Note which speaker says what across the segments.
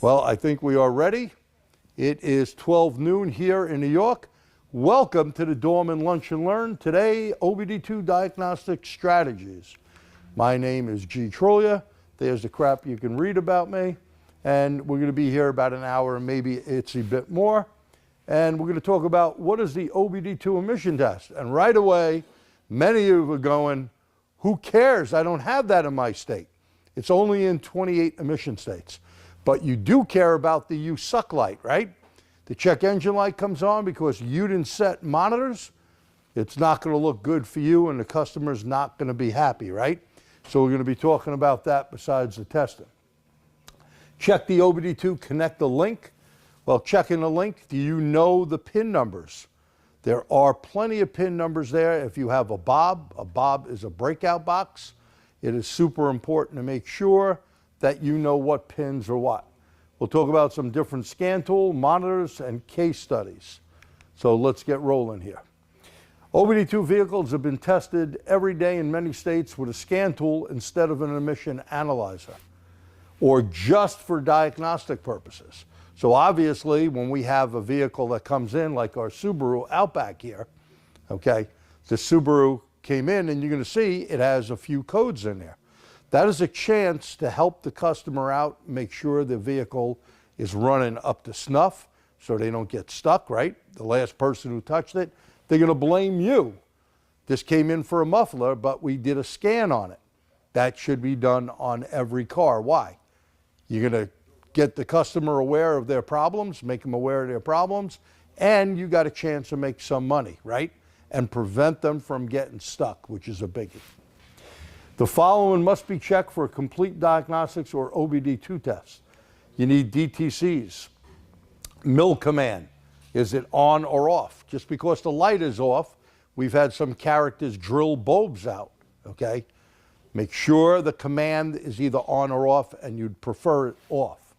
Speaker 1: Well, I think we are ready. It is 12 noon here in New York. Welcome to the Dorman Lunch and Learn. Today, OBD II Diagnostic Strategies. My name is G. Truglia. There's the crap you can read about me. And we're going to be here about an hour, maybe it's a bit more. And we're going to talk about what is the OBD II emission test. And right away, many of you are going, who cares? I don't have that in my state. It's only in 28 emission states. But you do care about the you suck light, right? The check engine light comes on because you didn't set monitors. It's not going to look good for you and the customer's not going to be happy, right? So we're going to be talking about that besides the testing. Check the OBD II Connect the link. Well, checking the link, do you know the PIN numbers? There are plenty of PIN numbers there. If you have a bob is a breakout box. It is super important to make sure that you know what pins are what. We'll talk about some different scan tool, monitors, and case studies. So let's get rolling here. OBD II vehicles have been tested every day in many states with a scan tool instead of an emission analyzer, or just for diagnostic purposes. So obviously, when we have a vehicle that comes in, like our Subaru Outback here, okay, the Subaru came in and you're going to see it has a few codes in there. That is a chance to help the customer out, make sure the vehicle is running up to snuff so they don't get stuck, right? The last person who touched it, they're going to blame you. This came in for a muffler, but we did a scan on it. That should be done on every car. Why? You're going to get the customer aware of their problems, make them aware of their problems, and you got a chance to make some money, right? And prevent them from getting stuck, which is a biggie. The following must be checked for a complete diagnostics or OBD II test. You need DTCs. Mill command. Is it on or off? Just because the light is off, we've had some characters drill bulbs out, okay? Make sure the command is either on or off, and you'd prefer it off.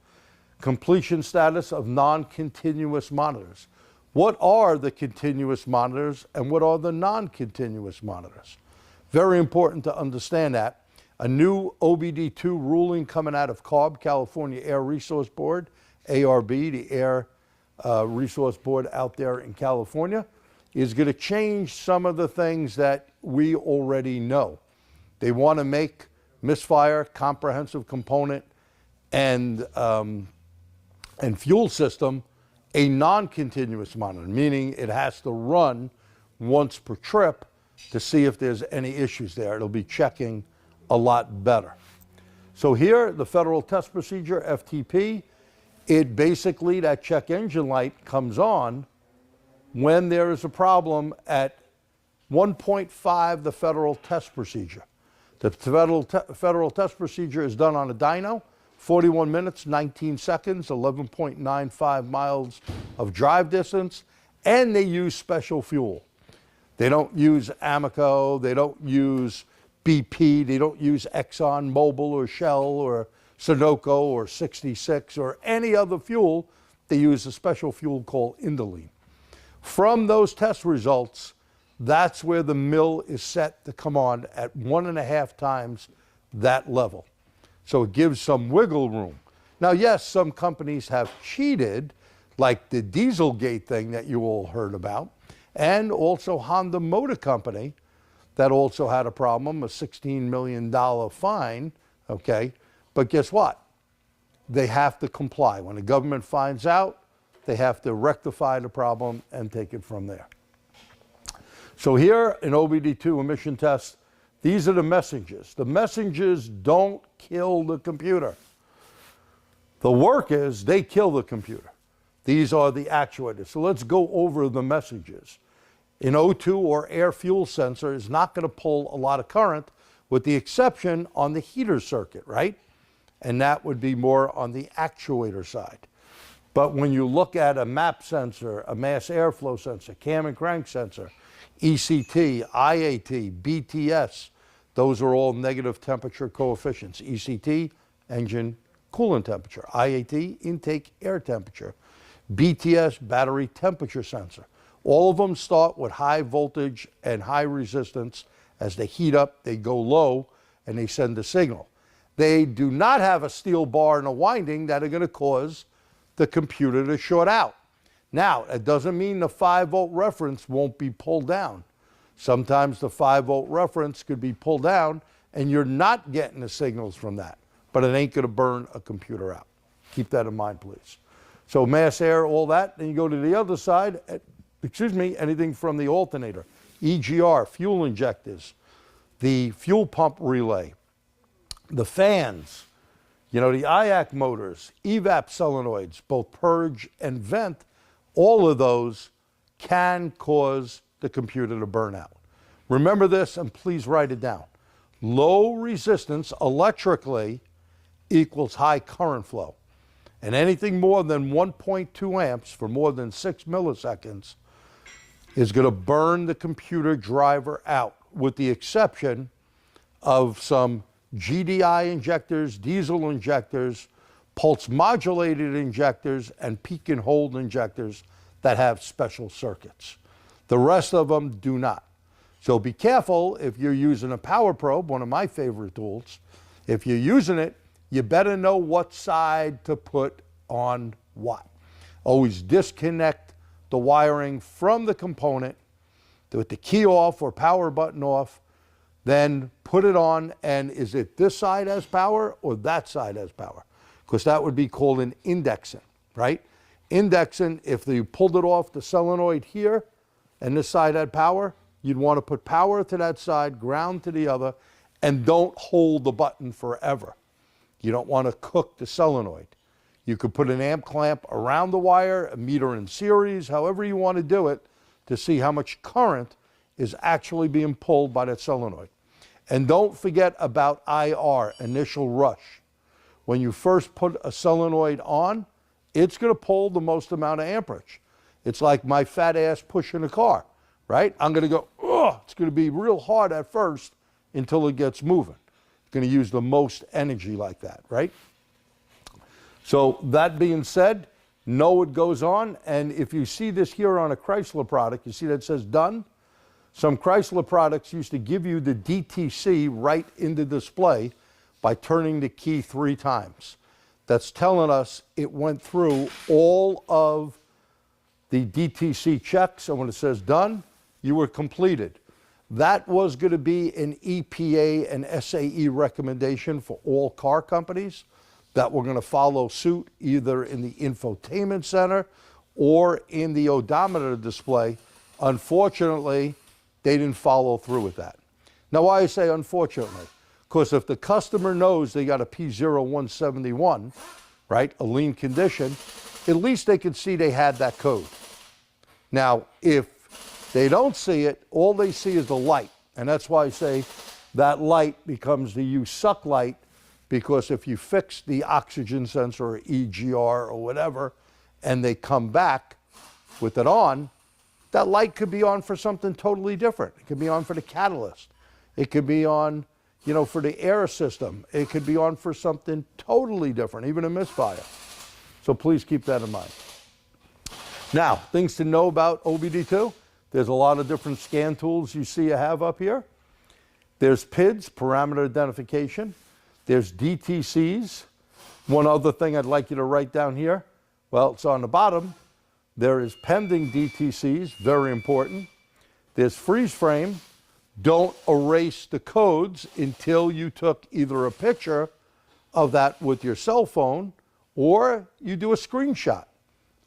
Speaker 1: Completion status of non-continuous monitors. What are the continuous monitors and what are the non-continuous monitors? Very important to understand that. A new OBD II ruling coming out of CARB, California Air Resource Board, ARB, the Air Resource Board out there in California, is going to change some of the things that we already know. They want to make misfire, comprehensive component, and fuel system a non-continuous monitor, meaning it has to run once per trip to see if there's any issues there. It'll be checking a lot better. So here, the Federal Test Procedure, FTP, it basically, that check engine light comes on when there is a problem at 1.5, the Federal Test Procedure. The Federal Test Procedure is done on a dyno, 41 minutes, 19 seconds, 11.95 miles of drive distance, and they use special fuel. They don't use Amoco, they don't use BP, they don't use Exxon Mobil or Shell or Sunoco or 66 or any other fuel. They use a special fuel called Indolene. From those test results, that's where the mill is set to come on at 1.5 times that level. So it gives some wiggle room. Now, yes, some companies have cheated, like the Dieselgate thing that you all heard about, and also Honda Motor Company that also had a problem, a $16 million fine, okay? But guess what? They have to comply. When the government finds out, they have to rectify the problem and take it from there. So here in OBD II emission test, these are the messages. The messages don't kill the computer. The work is they kill the computer. These are the actuators. So let's go over the messages. An O2 or air fuel sensor is not going to pull a lot of current, with the exception on the heater circuit, right? And that would be more on the actuator side. But when you look at a MAP sensor, a mass airflow sensor, cam and crank sensor, ECT, IAT, BTS, those are all negative temperature coefficients. ECT, engine coolant temperature. IAT, intake air temperature. BTS, battery temperature sensor. All of them start with high voltage and high resistance. As they heat up, they go low and they send a signal. They do not have a steel bar and a winding that are going to cause the computer to short out. Now, it doesn't mean the 5-volt reference won't be pulled down. Sometimes the 5-volt reference could be pulled down and you're not getting the signals from that, but it ain't going to burn a computer out. Keep that in mind, please. So mass air, all that. Then you go to the other side, anything from the alternator, EGR, fuel injectors, the fuel pump relay, the fans, the IAC motors, evap solenoids, both purge and vent, all of those can cause the computer to burn out. Remember this and please write it down. Low resistance electrically equals high current flow. And anything more than 1.2 amps for more than 6 milliseconds is going to burn the computer driver out, with the exception of some GDI injectors, diesel injectors, pulse modulated injectors, and peak and hold injectors that have special circuits. The rest of them do not. So be careful if you're using a power probe, one of my favorite tools. If you're using it, you better know what side to put on what. Always disconnect the wiring from the component with the key off or power button off, then put it on, and is it this side has power or that side has power? Because that would be called an indexing, right? Indexing, if you pulled it off the solenoid here and this side had power, you'd want to put power to that side, ground to the other, and don't hold the button forever. You don't want to cook the solenoid. You could put an amp clamp around the wire, a meter in series, however you want to do it, to see how much current is actually being pulled by that solenoid. And don't forget about IR, initial rush. When you first put a solenoid on, it's going to pull the most amount of amperage. It's like my fat ass pushing a car, right? I'm going to go, ugh, it's going to be real hard at first until it gets moving. It's going to use the most energy like that, right? So that being said, know what goes on. And if you see this here on a Chrysler product, you see that it says done? Some Chrysler products used to give you the DTC right in the display by turning the key 3 times. That's telling us it went through all of the DTC checks, and when it says done, you were completed. That was going to be an EPA and SAE recommendation for all car companies that were going to follow suit either in the infotainment center or in the odometer display. Unfortunately, they didn't follow through with that. Now, why I say unfortunately? Because if the customer knows they got a P0171, right, a lean condition, at least they can see they had that code. Now, if they don't see it, all they see is the light. And that's why I say that light becomes the you suck light, because if you fix the oxygen sensor or EGR or whatever, and they come back with it on, that light could be on for something totally different. It could be on for the catalyst. It could be on, for the air system. It could be on for something totally different, even a misfire. So please keep that in mind. Now, things to know about OBD2. There's a lot of different scan tools you see I have up here. There's PIDs, parameter identification. There's DTCs. One other thing I'd like you to write down here, well, it's on the bottom. There is pending DTCs, very important. There's freeze frame. Don't erase the codes until you took either a picture of that with your cell phone or you do a screenshot.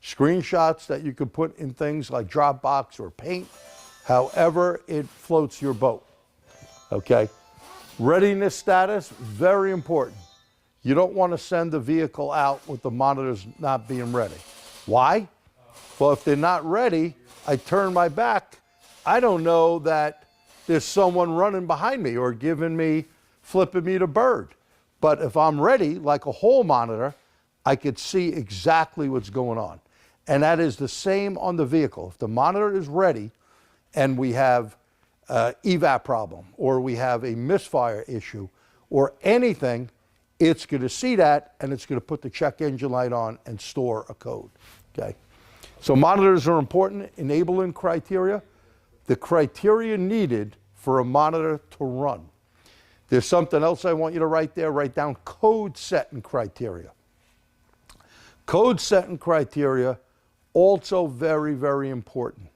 Speaker 1: Screenshots that you could put in things like Dropbox or Paint, however it floats your boat, okay? Readiness status, very important. You don't want to send the vehicle out with the monitors not being ready. Why? Well, if they're not ready, I turn my back. I don't know that there's someone running behind me or flipping me to bird. But if I'm ready, like a whole monitor, I could see exactly what's going on. And that is the same on the vehicle. If the monitor is ready and we have an evap problem or we have a misfire issue or anything, it's going to see that and it's going to put the check engine light on and store a code, okay? So monitors are important, enabling criteria. The criteria needed for a monitor to run. There's something else I want you to write there. Write down code setting criteria. Code setting criteria, also very, very important.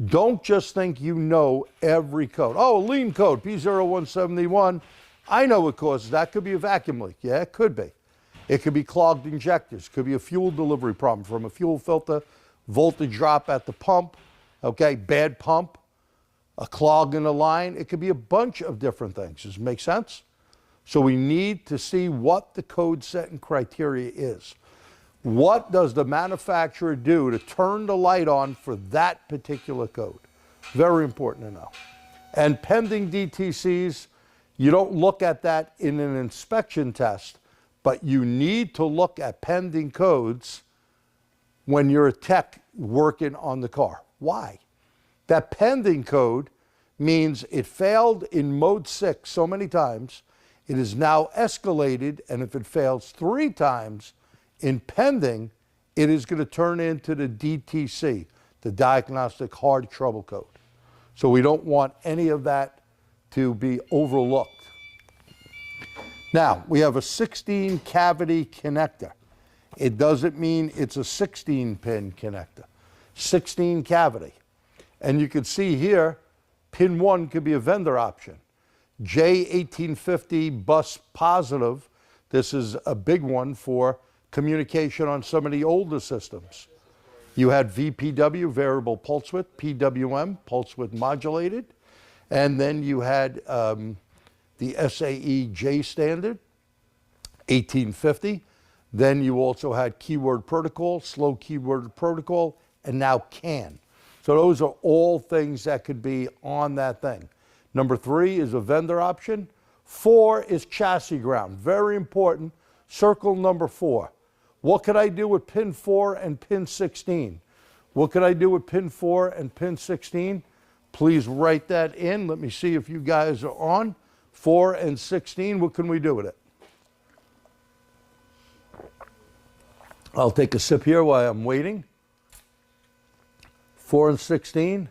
Speaker 1: Don't just think you know every code. Oh, lean code, P0171. I know what causes that. Could be a vacuum leak. Yeah, it could be. It could be clogged injectors. Could be a fuel delivery problem from a fuel filter, voltage drop at the pump, okay, bad pump, a clog in the line. It could be a bunch of different things. Does it make sense? So we need to see what the code setting criteria is. What does the manufacturer do to turn the light on for that particular code? Very important to know. And pending DTCs, you don't look at that in an inspection test, but you need to look at pending codes when you're a tech working on the car. Why? That pending code means it failed in mode 6 so many times, it is now escalated, and if it fails 3 times, in pending, it is going to turn into the DTC, the Diagnostic Hard Trouble Code. So we don't want any of that to be overlooked. Now, we have a 16 cavity connector. It doesn't mean it's a 16 pin connector. 16 cavity. And you can see here, pin 1 could be a vendor option. J1850 bus positive. This is a big one for communication on some of the older systems. You had VPW, variable pulse width, PWM, pulse width modulated, and then you had the SAE J standard, 1850. Then you also had keyword protocol, slow keyword protocol, and now CAN. So those are all things that could be on that thing. Number 3 is a vendor option. 4 is chassis ground, very important. Circle number 4. What could I do with pin 4 and pin 16? What could I do with pin 4 and pin 16? Please write that in. Let me see if you guys are on. 4 and 16, what can we do with it? I'll take a sip here while I'm waiting. 4 and 16.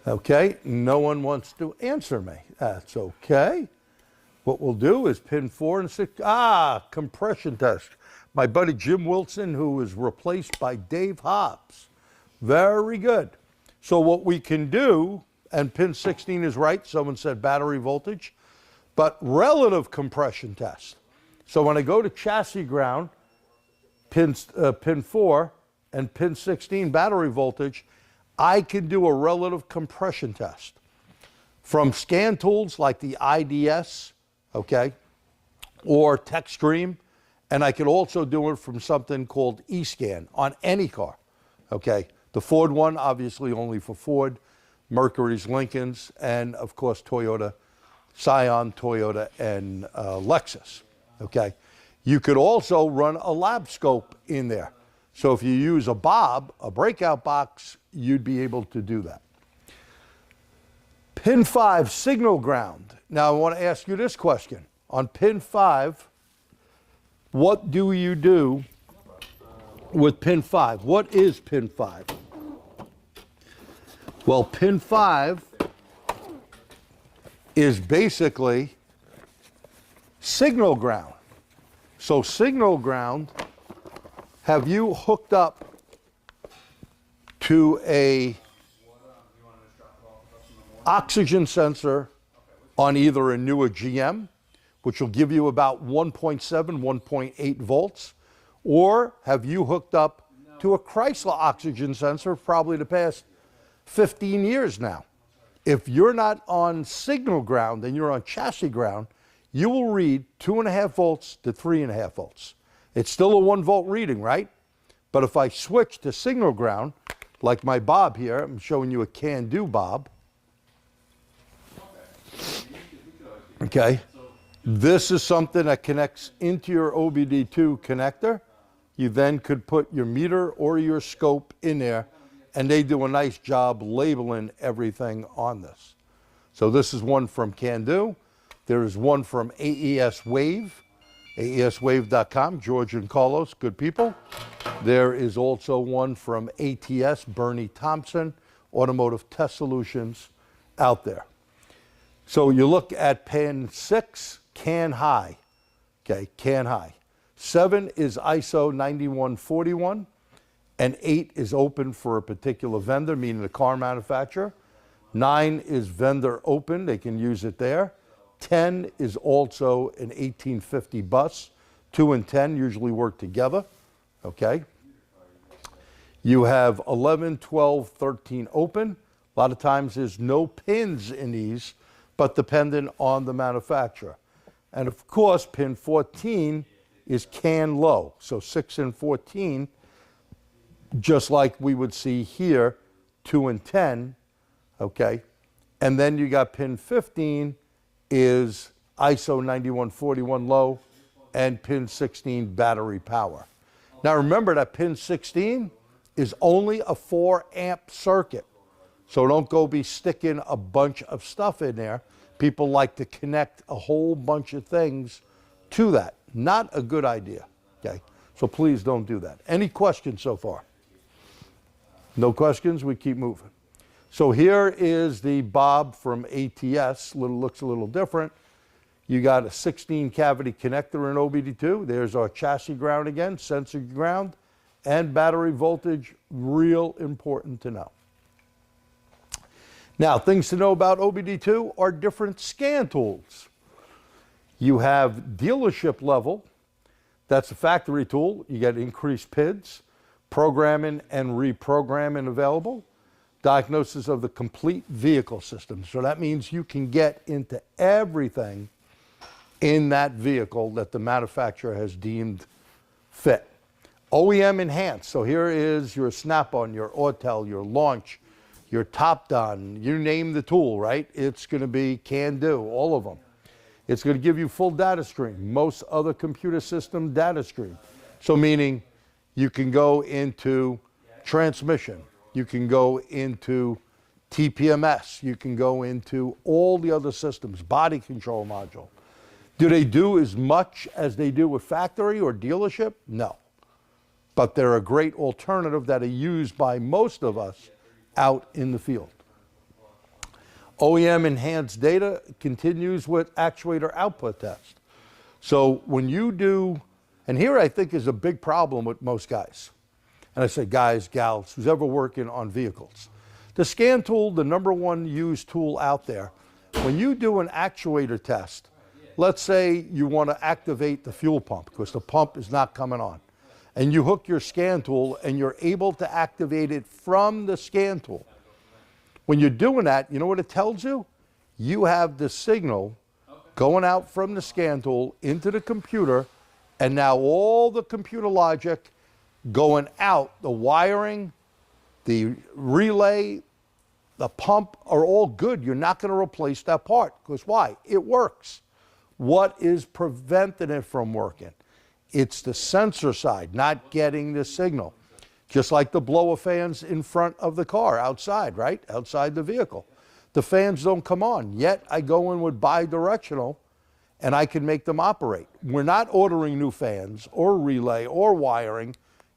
Speaker 1: Okay, no one wants to answer me. That's okay. What we'll do is pin 4 and 6. Compression test. My buddy Jim Wilson, who was replaced by Dave Hobbs. Very good. So what we can do, and pin 16 is right, someone said battery voltage, but relative compression test. So when I go to chassis ground, pin 4 and pin 16 battery voltage, I can do a relative compression test. From scan tools like the IDS, okay, or TechStream, and I can also do it from something called eScan on any car, okay? The Ford one, obviously only for Ford, Mercury's, Lincoln's, and of course Toyota, Scion, Toyota, and Lexus, okay? You could also run a lab scope in there. So if you use a Bob, a breakout box, you'd be able to do that. Pin 5, signal ground. Now I want to ask you this question. On pin 5, what do you do with pin 5? What is pin 5? Well, pin 5 is basically signal ground. So signal ground, have you hooked up to a oxygen sensor on either a newer GM, which will give you about 1.7, 1.8 volts, or have you hooked up to a Chrysler oxygen sensor probably the past 15 years now? If you're not on signal ground and you're on chassis ground, you will read 2.5 volts to 3.5 volts. It's still a 1 volt reading, right? But if I switch to signal ground, like my Bob here, I'm showing you a can-do Bob. Okay, this is something that connects into your OBD II connector. You then could put your meter or your scope in there, and they do a nice job labeling everything on this. So this is one from Can-Do. There is one from AES Wave, aeswave.com, George and Carlos, good people. There is also one from ATS, Bernie Thompson, Automotive Test Solutions, out there. So you look at pin 6, can high. Okay, can high. 7 is ISO 9141, and 8 is open for a particular vendor, meaning the car manufacturer. 9 is vendor open, they can use it there. 10 is also an 1850 bus. 2 and 10 usually work together, okay? You have 11, 12, 13 open. A lot of times there's no pins in these, but dependent on the manufacturer. And of course, pin 14 is can low. So 6 and 14, just like we would see here, 2 and 10, okay? And then you got pin 15 is ISO 9141 low, and pin 16 battery power. Now remember that pin 16 is only a 4 amp circuit. So don't go be sticking a bunch of stuff in there. People like to connect a whole bunch of things to that. Not a good idea, okay? So please don't do that. Any questions so far? No questions, we keep moving. So here is the Bob from ATS, looks a little different. You got a 16 cavity connector in OBD2. There's our chassis ground again, sensor ground, and battery voltage, real important to know. Now, things to know about OBD2 are different scan tools. You have dealership level, that's a factory tool. You get increased PIDs, programming and reprogramming available, diagnosis of the complete vehicle system. So that means you can get into everything in that vehicle that the manufacturer has deemed fit. OEM enhanced, so here is your Snap-on, your Autel, your Launch, your Top-Don, you name the tool, right? It's going to be can-do, all of them. It's going to give you full data stream, most other computer system data stream. So meaning you can go into transmission, you can go into TPMS, you can go into all the other systems, body control module. Do they do as much as they do with factory or dealership? No. But they're a great alternative that are used by most of us out in the field. OEM enhanced data continues with actuator output test. So when you do, and here I think is a big problem with most guys, and I say guys, gals, who's ever working on vehicles. The scan tool, the #1 used tool out there, when you do an actuator test, let's say you want to activate the fuel pump because the pump is not coming on, and you hook your scan tool and you're able to activate it from the scan tool. When you're doing that, you know what it tells you? You have the signal going out from the scan tool into the computer, and now all the computer logic going out, the wiring, the relay, the pump are all good. You're not going to replace that part because why? It works. What is preventing it from working? It's the sensor side, not getting the signal. Just like the blower fans in front of the car outside, right? Outside the vehicle. The fans don't come on. Yet I go in with bidirectional and I can make them operate. We're not ordering new fans or relay or wiring.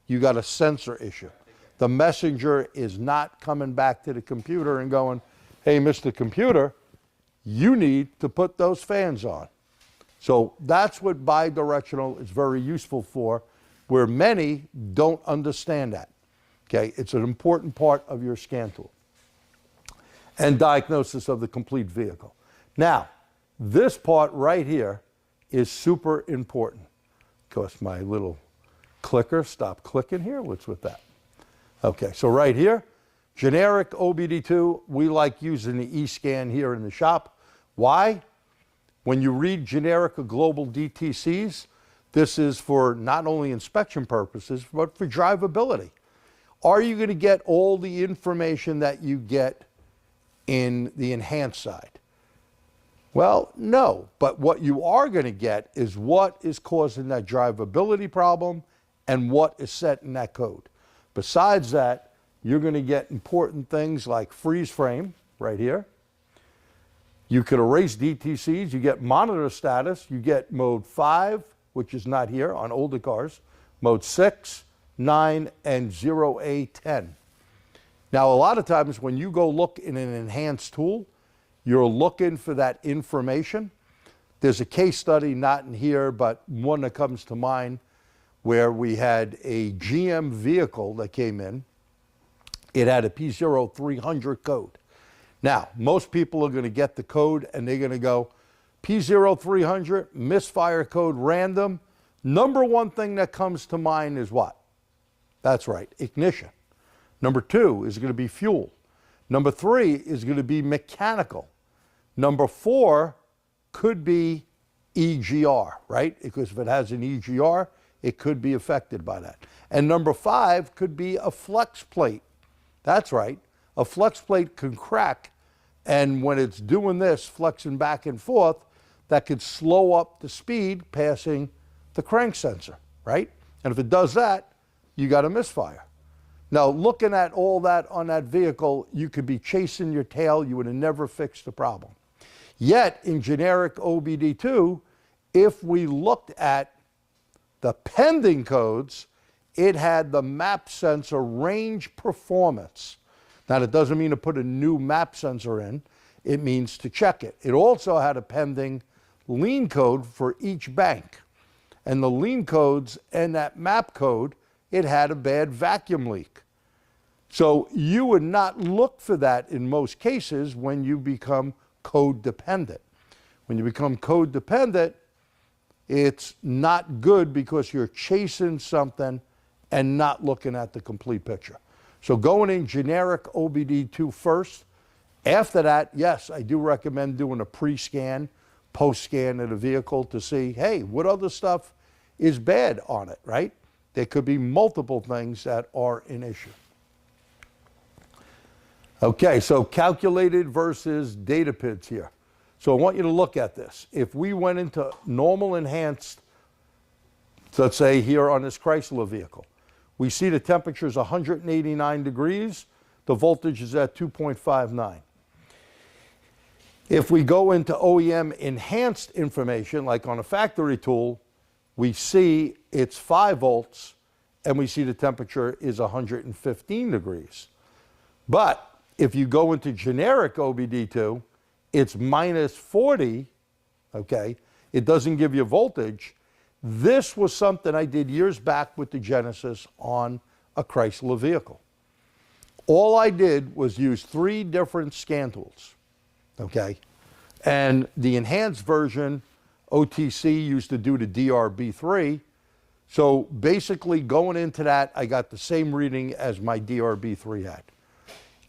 Speaker 1: You got a sensor issue. The messenger is not coming back to the computer and going, hey, Mr. Computer, you need to put those fans on. So that's what bidirectional is very useful for, where many don't understand that. Okay, it's an important part of your scan tool. And diagnosis of the complete vehicle. Now, this part right here is super important. Of course, my little clicker stopped clicking here. What's with that? Okay, so right here, generic OBD2, we like using the eScan here in the shop. Why? When you read generic or global DTCs, this is for not only inspection purposes, but for drivability. Are you going to get all the information that you get in the enhanced side? Well, no. But what you are going to get is what is causing that drivability problem and what is set in that code. Besides that, you're going to get important things like freeze frame right here. You could erase DTCs. You get monitor status. You get mode 5, which is not here on older cars, mode 6, 9, and 0A10. Now, a lot of times when you go look in an enhanced tool, you're looking for that information. There's a case study, not in here, but one that comes to mind, where we had a GM vehicle that came in. It had a P0300 code. Now, most people are going to get the code and they're going to go, P0300, misfire code, random. Number one thing that comes to mind is what? That's right, ignition. Number two is going to be fuel. Number three is going to be mechanical. Number four could be EGR, right? Because if it has an EGR, it could be affected by that. And number five could be a flex plate. That's right. A flex plate can crack, and when it's doing this, flexing back and forth, that could slow up the speed passing the crank sensor, right? And if it does that, you got a misfire. Now, looking at all that on that vehicle, you could be chasing your tail. You would have never fixed the problem. Yet, in generic OBD2, if we looked at the pending codes, it had the map sensor range performance. Now, that doesn't mean to put a new map sensor in. It means to check it. It also had a pending lean code for each bank. And the lean codes and that map code, it had a bad vacuum leak. So you would not look for that in most cases when you become code dependent. When you become code dependent, it's not good because you're chasing something and not looking at the complete picture. So going in generic OBD2 first. After that, yes, I do recommend doing a pre-scan, post-scan of the vehicle to see, hey, what other stuff is bad on it, right? There could be multiple things that are an issue. Okay, so calculated versus data PIDs here. So I want you to look at this. If we went into normal enhanced, let's say here on this Chrysler vehicle, we see the temperature is 189 degrees. The voltage is at 2.59. If we go into OEM enhanced information, like on a factory tool, we see it's 5 volts, and we see the temperature is 115 degrees. But if you go into generic OBD2, it's minus 40, okay? It doesn't give you voltage. This was something I did years back with the Genesis on a Chrysler vehicle. All I did was use 3 different scan tools, okay? And the enhanced version, OTC used to do the DRB3. So basically going into that, I got the same reading as my DRB3 had.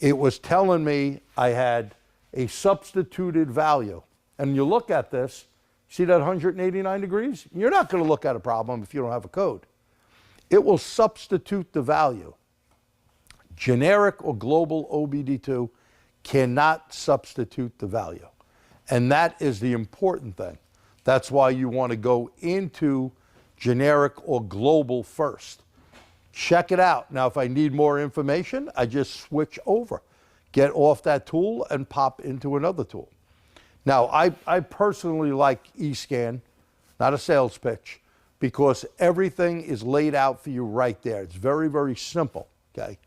Speaker 1: It was telling me I had a substituted value. And you look at this, see that 189 degrees? You're not going to look at a problem if you don't have a code. It will substitute the value. Generic or global OBD2 cannot substitute the value. And that is the important thing. That's why you want to go into generic or global first. Check it out. Now, if I need more information, I just switch over. Get off that tool and pop into another tool. Now, I personally like eScan, not a sales pitch, because everything is laid out for you right there. It's very, very simple, okay?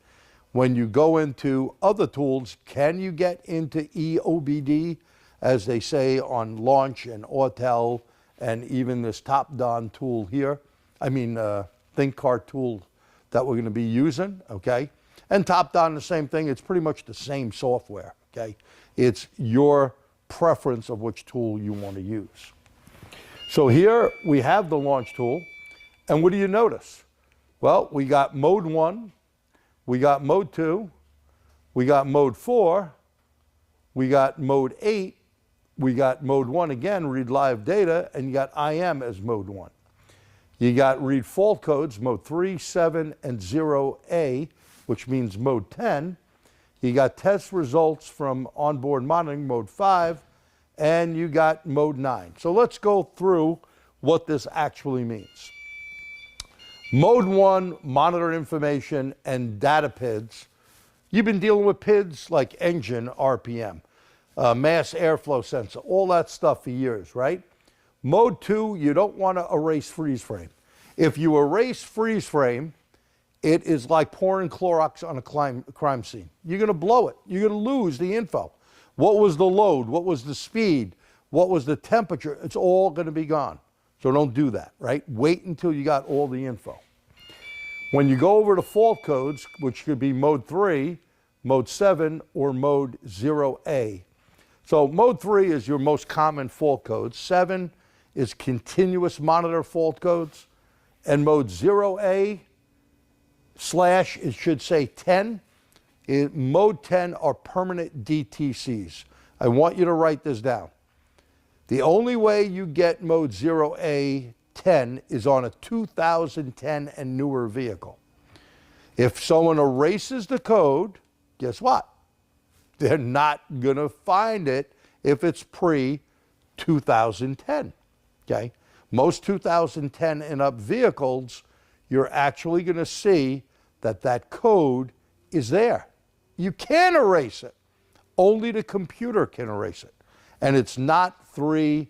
Speaker 1: When you go into other tools, can you get into eOBD, as they say on Launch and Autel, and even this Top-Down tool here? I mean, ThinkCart tool that we're going to be using, okay? And Top-Down, the same thing. It's pretty much the same software, okay? It's your preference of which tool you want to use. So here we have the Launch tool, and what do you notice? Well, we got mode 1, we got mode 2, we got mode 4, we got mode 8, we got mode 1 again, read live data, and you got IM as mode 1. You got read fault codes, mode 3, 7, and 0A, which means mode 10. You got test results from onboard monitoring, mode 5, and you got mode 9. So let's go through what this actually means. Mode 1, monitor information and data PIDs. You've been dealing with PIDs like engine RPM, mass airflow sensor, all that stuff for years, right? Mode 2, you don't want to erase freeze frame. If you erase freeze frame, it is like pouring Clorox on a crime scene. You're going to blow it. You're going to lose the info. What was the load? What was the speed? What was the temperature? It's all going to be gone. So don't do that, right? Wait until you got all the info. When you go over to fault codes, which could be mode 3, mode 7, or mode 0A. So mode 3 is your most common fault code. 7 is continuous monitor fault codes. And mode 0A / it should say 10. Mode 10 are permanent DTCs. I want you to write this down. The only way you get mode 0A 10 is on a 2010 and newer vehicle. If someone erases the code, guess what? They're not going to find it if it's pre-2010, okay? Most 2010 and up vehicles, you're actually going to see that that code is there. You can erase it. Only the computer can erase it. And it's not 3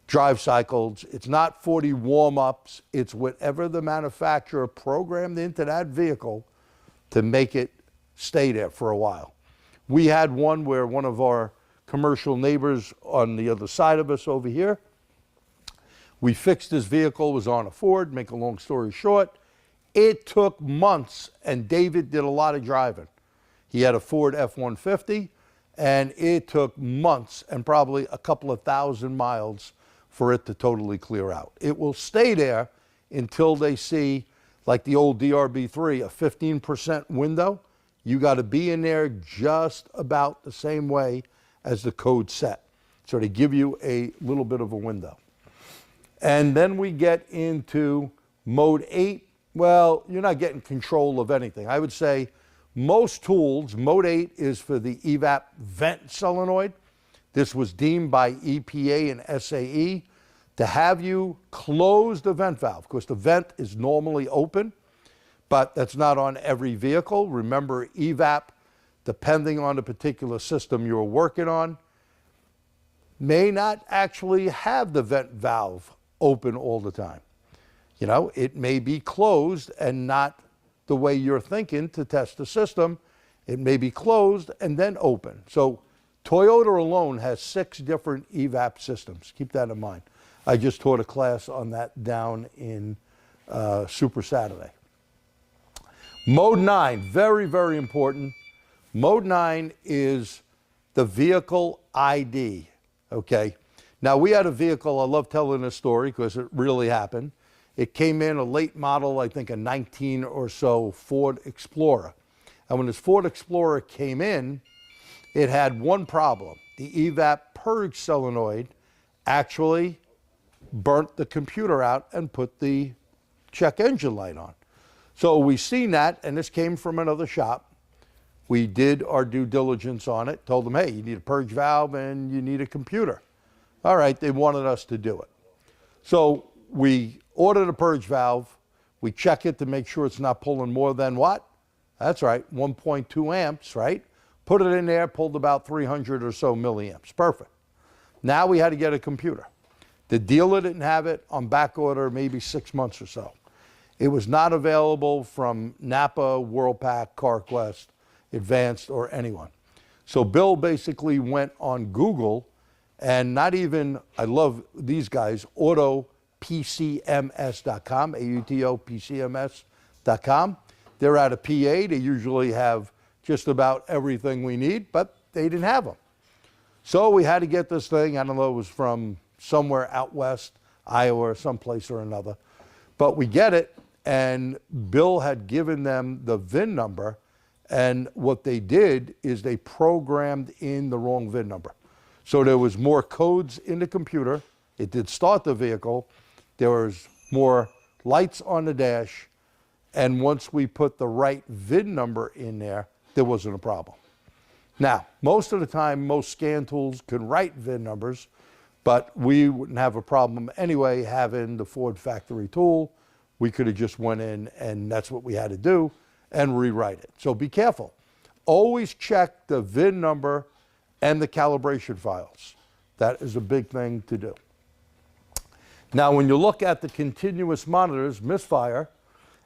Speaker 1: drive cycles. It's not 40 warm-ups. It's whatever the manufacturer programmed into that vehicle to make it stay there for a while. We had one where one of our commercial neighbors on the other side of us over here, we fixed his vehicle, was on a Ford, make a long story short. It took months, and David did a lot of driving. He had a Ford F-150, and it took months and probably a couple of thousand miles for it to totally clear out. It will stay there until they see, like the old DRB3, a 15% window. You got to be in there just about the same way as the code set. So they give you a little bit of a window. And then we get into mode 8. Well, you're not getting control of anything. I would say most tools, mode 8 is for the evap vent solenoid. This was deemed by EPA and SAE to have you close the vent valve, because the vent is normally open, but that's not on every vehicle. Remember, evap, depending on the particular system you're working on, may not actually have the vent valve open all the time. You know, it may be closed and not the way you're thinking to test the system. It may be closed and then open. So Toyota alone has 6 different evap systems. Keep that in mind. I just taught a class on that down in Super Saturday. Mode 9, very, very important. Mode 9 is the vehicle ID, okay? Now, we had a vehicle, I love telling this story because it really happened. It came in a late model, I think a 19 or so Ford Explorer. And when this Ford Explorer came in, it had one problem. The evap purge solenoid actually burnt the computer out and put the check engine light on. So we seen that, and this came from another shop. We did our due diligence on it, told them, hey, you need a purge valve and you need a computer. All right, they wanted us to do it. So we ordered a purge valve. We check it to make sure it's not pulling more than what? That's right, 1.2 amps, right? Put it in there, pulled about 300 or so milliamps. Perfect. Now we had to get a computer. The dealer didn't have it on back order, maybe 6 months or so. It was not available from Napa, Worldpac, CarQuest, Advanced, or anyone. So Bill basically went on Google, and not even, I love these guys, autopcms.com, AUTOPCMS.com. They're out of PA. They usually have just about everything we need, but they didn't have them. So we had to get this thing. I don't know, it was from somewhere out west, Iowa, or someplace or another. But we get it, and Bill had given them the VIN number, and what they did is they programmed in the wrong VIN number. So there was more codes in the computer. It did start the vehicle. There was more lights on the dash, and once we put the right VIN number in there, there wasn't a problem. Now, most of the time, most scan tools can write VIN numbers, but we wouldn't have a problem anyway having the Ford factory tool. We could have just went in, and that's what we had to do, and rewrite it. So be careful. Always check the VIN number and the calibration files. That is a big thing to do. Now, when you look at the continuous monitors, misfire,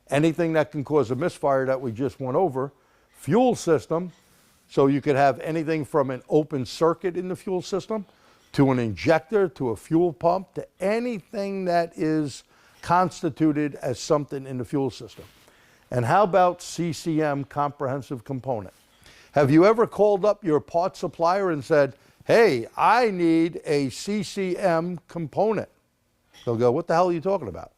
Speaker 1: anything that can cause a misfire that we just went over, fuel system, So you could have anything from an open circuit in the fuel system to an injector to a fuel pump to anything that is constituted as something in the fuel system. And how about CCM, comprehensive component? Have you ever called up your parts supplier and said, hey, I need a CCM component? They'll go, what the hell are you talking about?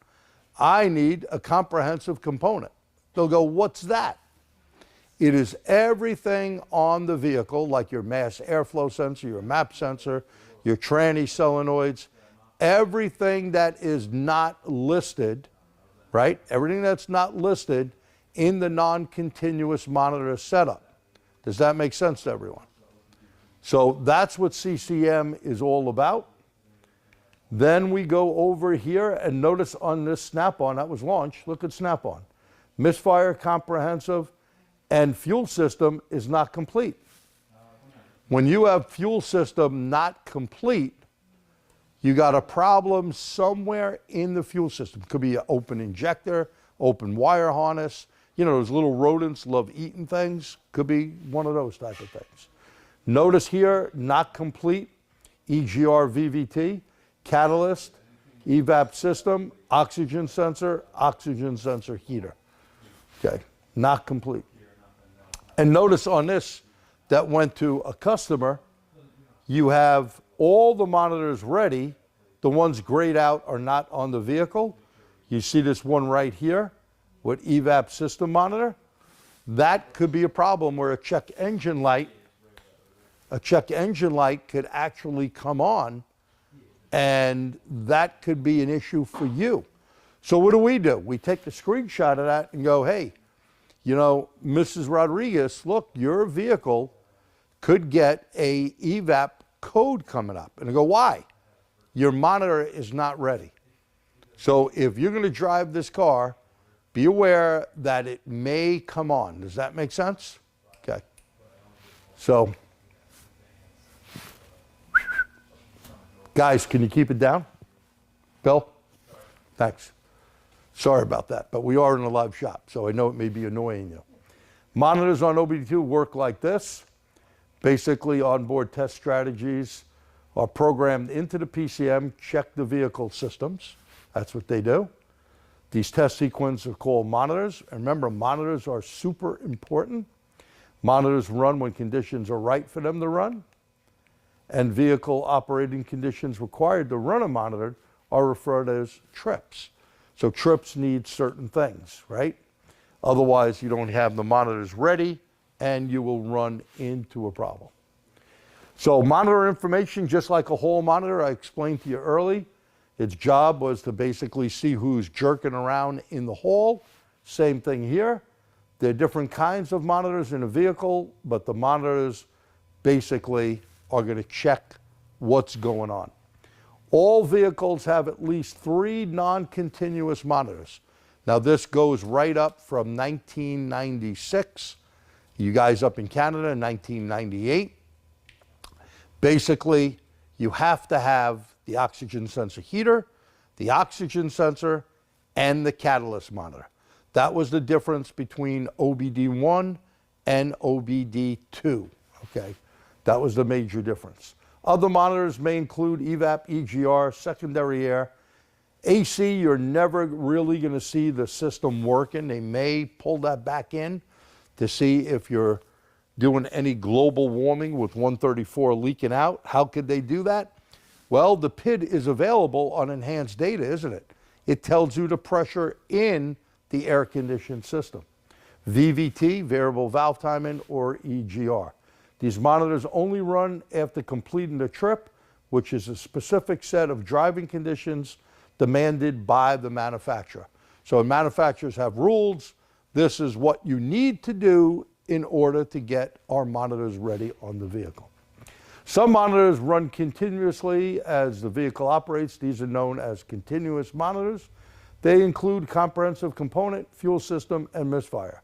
Speaker 1: I need a comprehensive component. They'll go, what's that? It is everything on the vehicle, like your mass airflow sensor, your map sensor, your tranny solenoids, everything that is not listed, right? Everything that's not listed in the non-continuous monitor setup. Does that make sense to everyone? So that's what CCM is all about. Then we go over here and notice on this Snap-on, that was launched, look at Snap-on. Misfire, comprehensive, and fuel system is not complete. When you have fuel system not complete, you got a problem somewhere in the fuel system. Could be an open injector, open wire harness. You know, those little rodents love eating things. Could be one of those type of things. Notice here, not complete, EGR VVT, catalyst, evap system, oxygen sensor heater. Okay, not complete. And notice on this that went to a customer, you have all the monitors ready. The ones grayed out are not on the vehicle. You see this one right here with evap system monitor. That could be a problem where a check engine light could actually come on, and that could be an issue for you. So what do? We take a screenshot of that and go, hey, you know, Mrs. Rodriguez, look, your vehicle could get a evap code coming up. And I go, why? Your monitor is not ready. So if you're going to drive this car, be aware that it may come on. Does that make sense? Okay. So, guys, can you keep it down? Bill? Thanks. Sorry about that, but we are in a live shop, so I know it may be annoying you. Monitors on OBD2 work like this. Basically, onboard test strategies are programmed into the PCM, check the vehicle systems. That's what they do. These test sequences are called monitors. And remember, monitors are super important. Monitors run when conditions are right for them to run. And vehicle operating conditions required to run a monitor are referred as trips. So trips need certain things, right? Otherwise, you don't have the monitors ready and you will run into a problem. So monitor information, just like a hall monitor, I explained to you early, its job was to basically see who's jerking around in the hall. Same thing here. There are different kinds of monitors in a vehicle, but the monitors basically are going to check what's going on. All vehicles have at least 3 non-continuous monitors. Now this goes right up from 1996. You guys up in Canada, 1998. Basically, you have to have the oxygen sensor heater, the oxygen sensor, and the catalyst monitor. That was the difference between OBD1 and OBD2, okay? That was the major difference. Other monitors may include evap, EGR, secondary air. AC, you're never really going to see the system working. They may pull that back in to see if you're doing any global warming with 134 leaking out. How could they do that? Well, the PID is available on enhanced data, isn't it? It tells you the pressure in the air-conditioned system. VVT, variable valve timing, or EGR. These monitors only run after completing the trip, which is a specific set of driving conditions demanded by the manufacturer. So manufacturers have rules. This is what you need to do in order to get our monitors ready on the vehicle. Some monitors run continuously as the vehicle operates. These are known as continuous monitors. They include comprehensive component, fuel system, and misfire.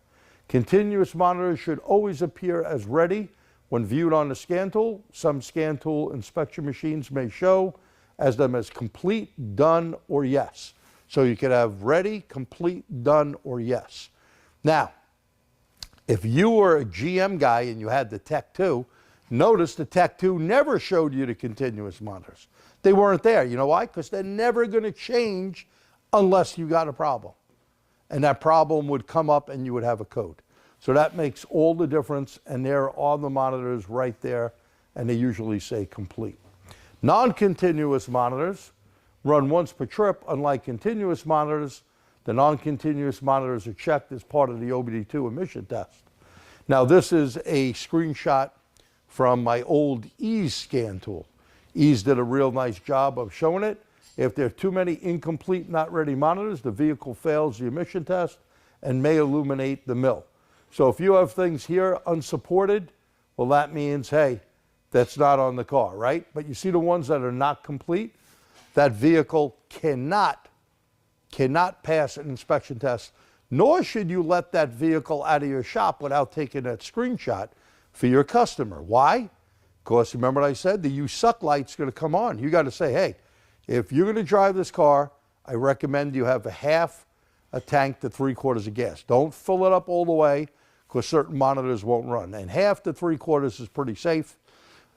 Speaker 1: Continuous monitors should always appear as ready when viewed on the scan tool. Some scan tool inspection machines may show them as complete, done, or yes. So you could have ready, complete, done, or yes. Now, If you were a GM guy and you had the Tech 2, notice the Tech 2 never showed you the continuous monitors. They weren't there. You know why? Because they're never going to change unless you got a problem. And that problem would come up and you would have a code. So that makes all the difference, and there are the monitors right there, and they usually say complete. Non-continuous monitors run once per trip, unlike continuous monitors. The non-continuous monitors are checked as part of the OBD II emission test. Now this is a screenshot from my old Ease scan tool. Ease did a real nice job of showing it. If there are too many incomplete, not ready monitors, the vehicle fails the emission test and may illuminate the mill. So if you have things here unsupported, well, that means, hey, that's not on the car, right? But you see the ones that are not complete, that vehicle cannot pass an inspection test, nor should you let that vehicle out of your shop without taking that screenshot for your customer. Why? Because remember what I said, the you suck light's going to come on. You got to say, hey, if you're going to drive this car, I recommend you have a tank to 3/4 of gas. Don't fill it up all the way, because certain monitors won't run. And half to 3/4 is pretty safe.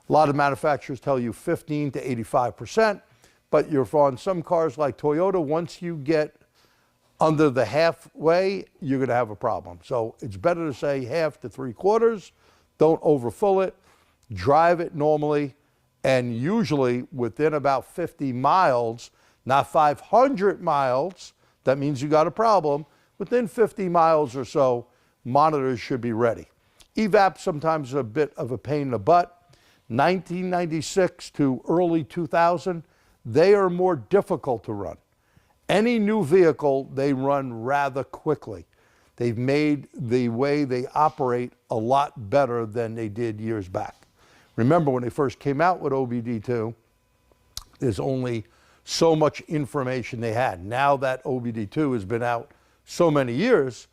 Speaker 1: A lot of manufacturers tell you 15 to 85%, but you're on some cars like Toyota, once you get under the halfway, you're going to have a problem. So it's better to say half to 3/4. Don't overfill it. Drive it normally, and usually within about 50 miles, not 500 miles, that means you got a problem. Within 50 miles or so, monitors should be ready. EVAP sometimes is a bit of a pain in the butt. 1996 to early 2000, they are more difficult to run. Any new vehicle, they run rather quickly. They've made the way they operate a lot better than they did years back. Remember when they first came out with OBD II, there's only so much information they had. Now that OBD II has been out so many years,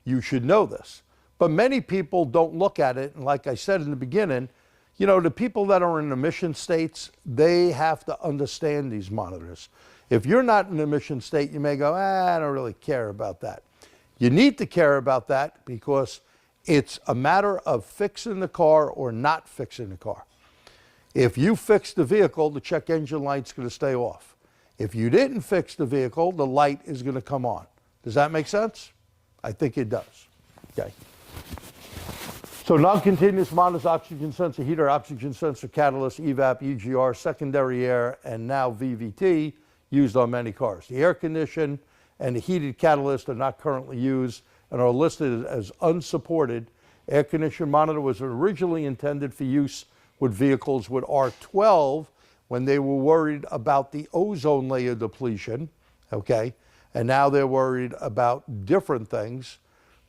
Speaker 1: you should know this. But many people don't look at it, and like I said in the beginning, you know, the people that are in emission states, they have to understand these monitors. If you're not in an emission state, you may go, I don't really care about that. You need to care about that because it's a matter of fixing the car or not fixing the car. If you fix the vehicle, the check engine light's going to stay off. If you didn't fix the vehicle, the light is going to come on. Does that make sense? I think it does. Okay. So non-continuous monitors, oxygen sensor heater, oxygen sensor catalyst, EVAP, EGR, secondary air, and now VVT used on many cars. The air condition and the heated catalyst are not currently used and are listed as unsupported. Air condition monitor was originally intended for use with vehicles with R12 when they were worried about the ozone layer depletion, okay? And now they're worried about different things,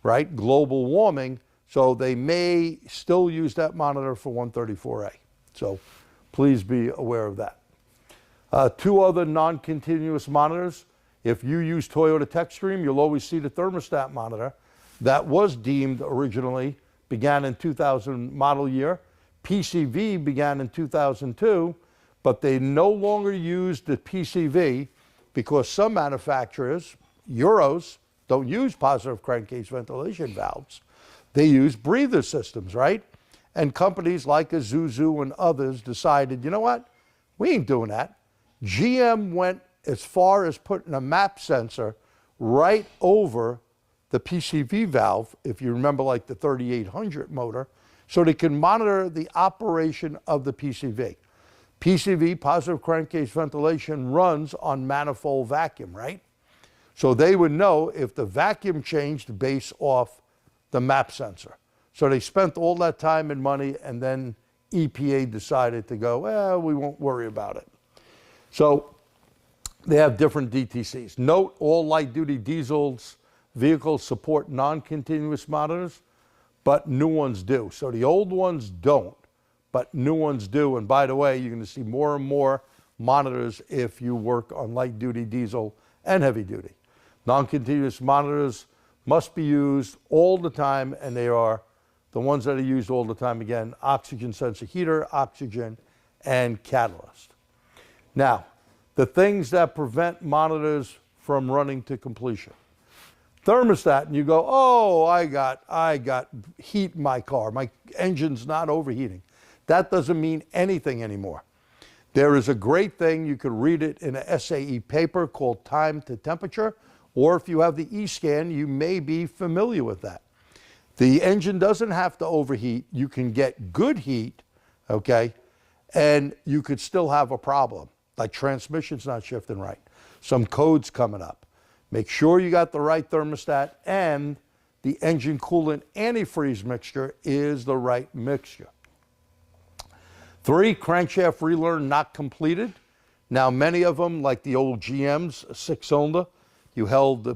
Speaker 1: right? Global warming. So they may still use that monitor for 134A. So please be aware of that. Two other non-continuous monitors. If you use Toyota TechStream, you'll always see the thermostat monitor. That was deemed originally, began in 2000 model year. PCV began in 2002, but they no longer use the PCV because some manufacturers, Euros, don't use positive crankcase ventilation valves. They use breather systems, right? And companies like Isuzu and others decided, you know what? We ain't doing that. GM went as far as putting a map sensor right over the PCV valve, if you remember like the 3800 motor, so they can monitor the operation of the PCV. PCV, positive crankcase ventilation, runs on manifold vacuum, right? So they would know if the vacuum changed based off the map sensor. So they spent all that time and money, and then EPA decided to go, well, we won't worry about it. So they have different DTCs. Note, all light-duty diesels vehicles support non-continuous monitors, but new ones do. So the old ones don't, but new ones do. And by the way, you're going to see more and more monitors if you work on light-duty diesel and heavy-duty. Non-continuous monitors must be used all the time, and they are the ones that are used all the time. Again, oxygen sensor heater, oxygen, and catalyst. Now, the things that prevent monitors from running to completion. thermostat and you go, oh, I got heat in my car. My engine's not overheating. That doesn't mean anything anymore. There is a great thing, you could read it in an SAE paper called Time to Temperature, or if you have the E-scan, you may be familiar with that. The engine doesn't have to overheat. You can get good heat, okay, and you could still have a problem, like transmission's not shifting right. Some codes coming up. Make sure you got the right thermostat and the engine coolant antifreeze mixture is the right mixture. 3, crankshaft relearn not completed. Now many of them, like the old GMs, 6-cylinder, you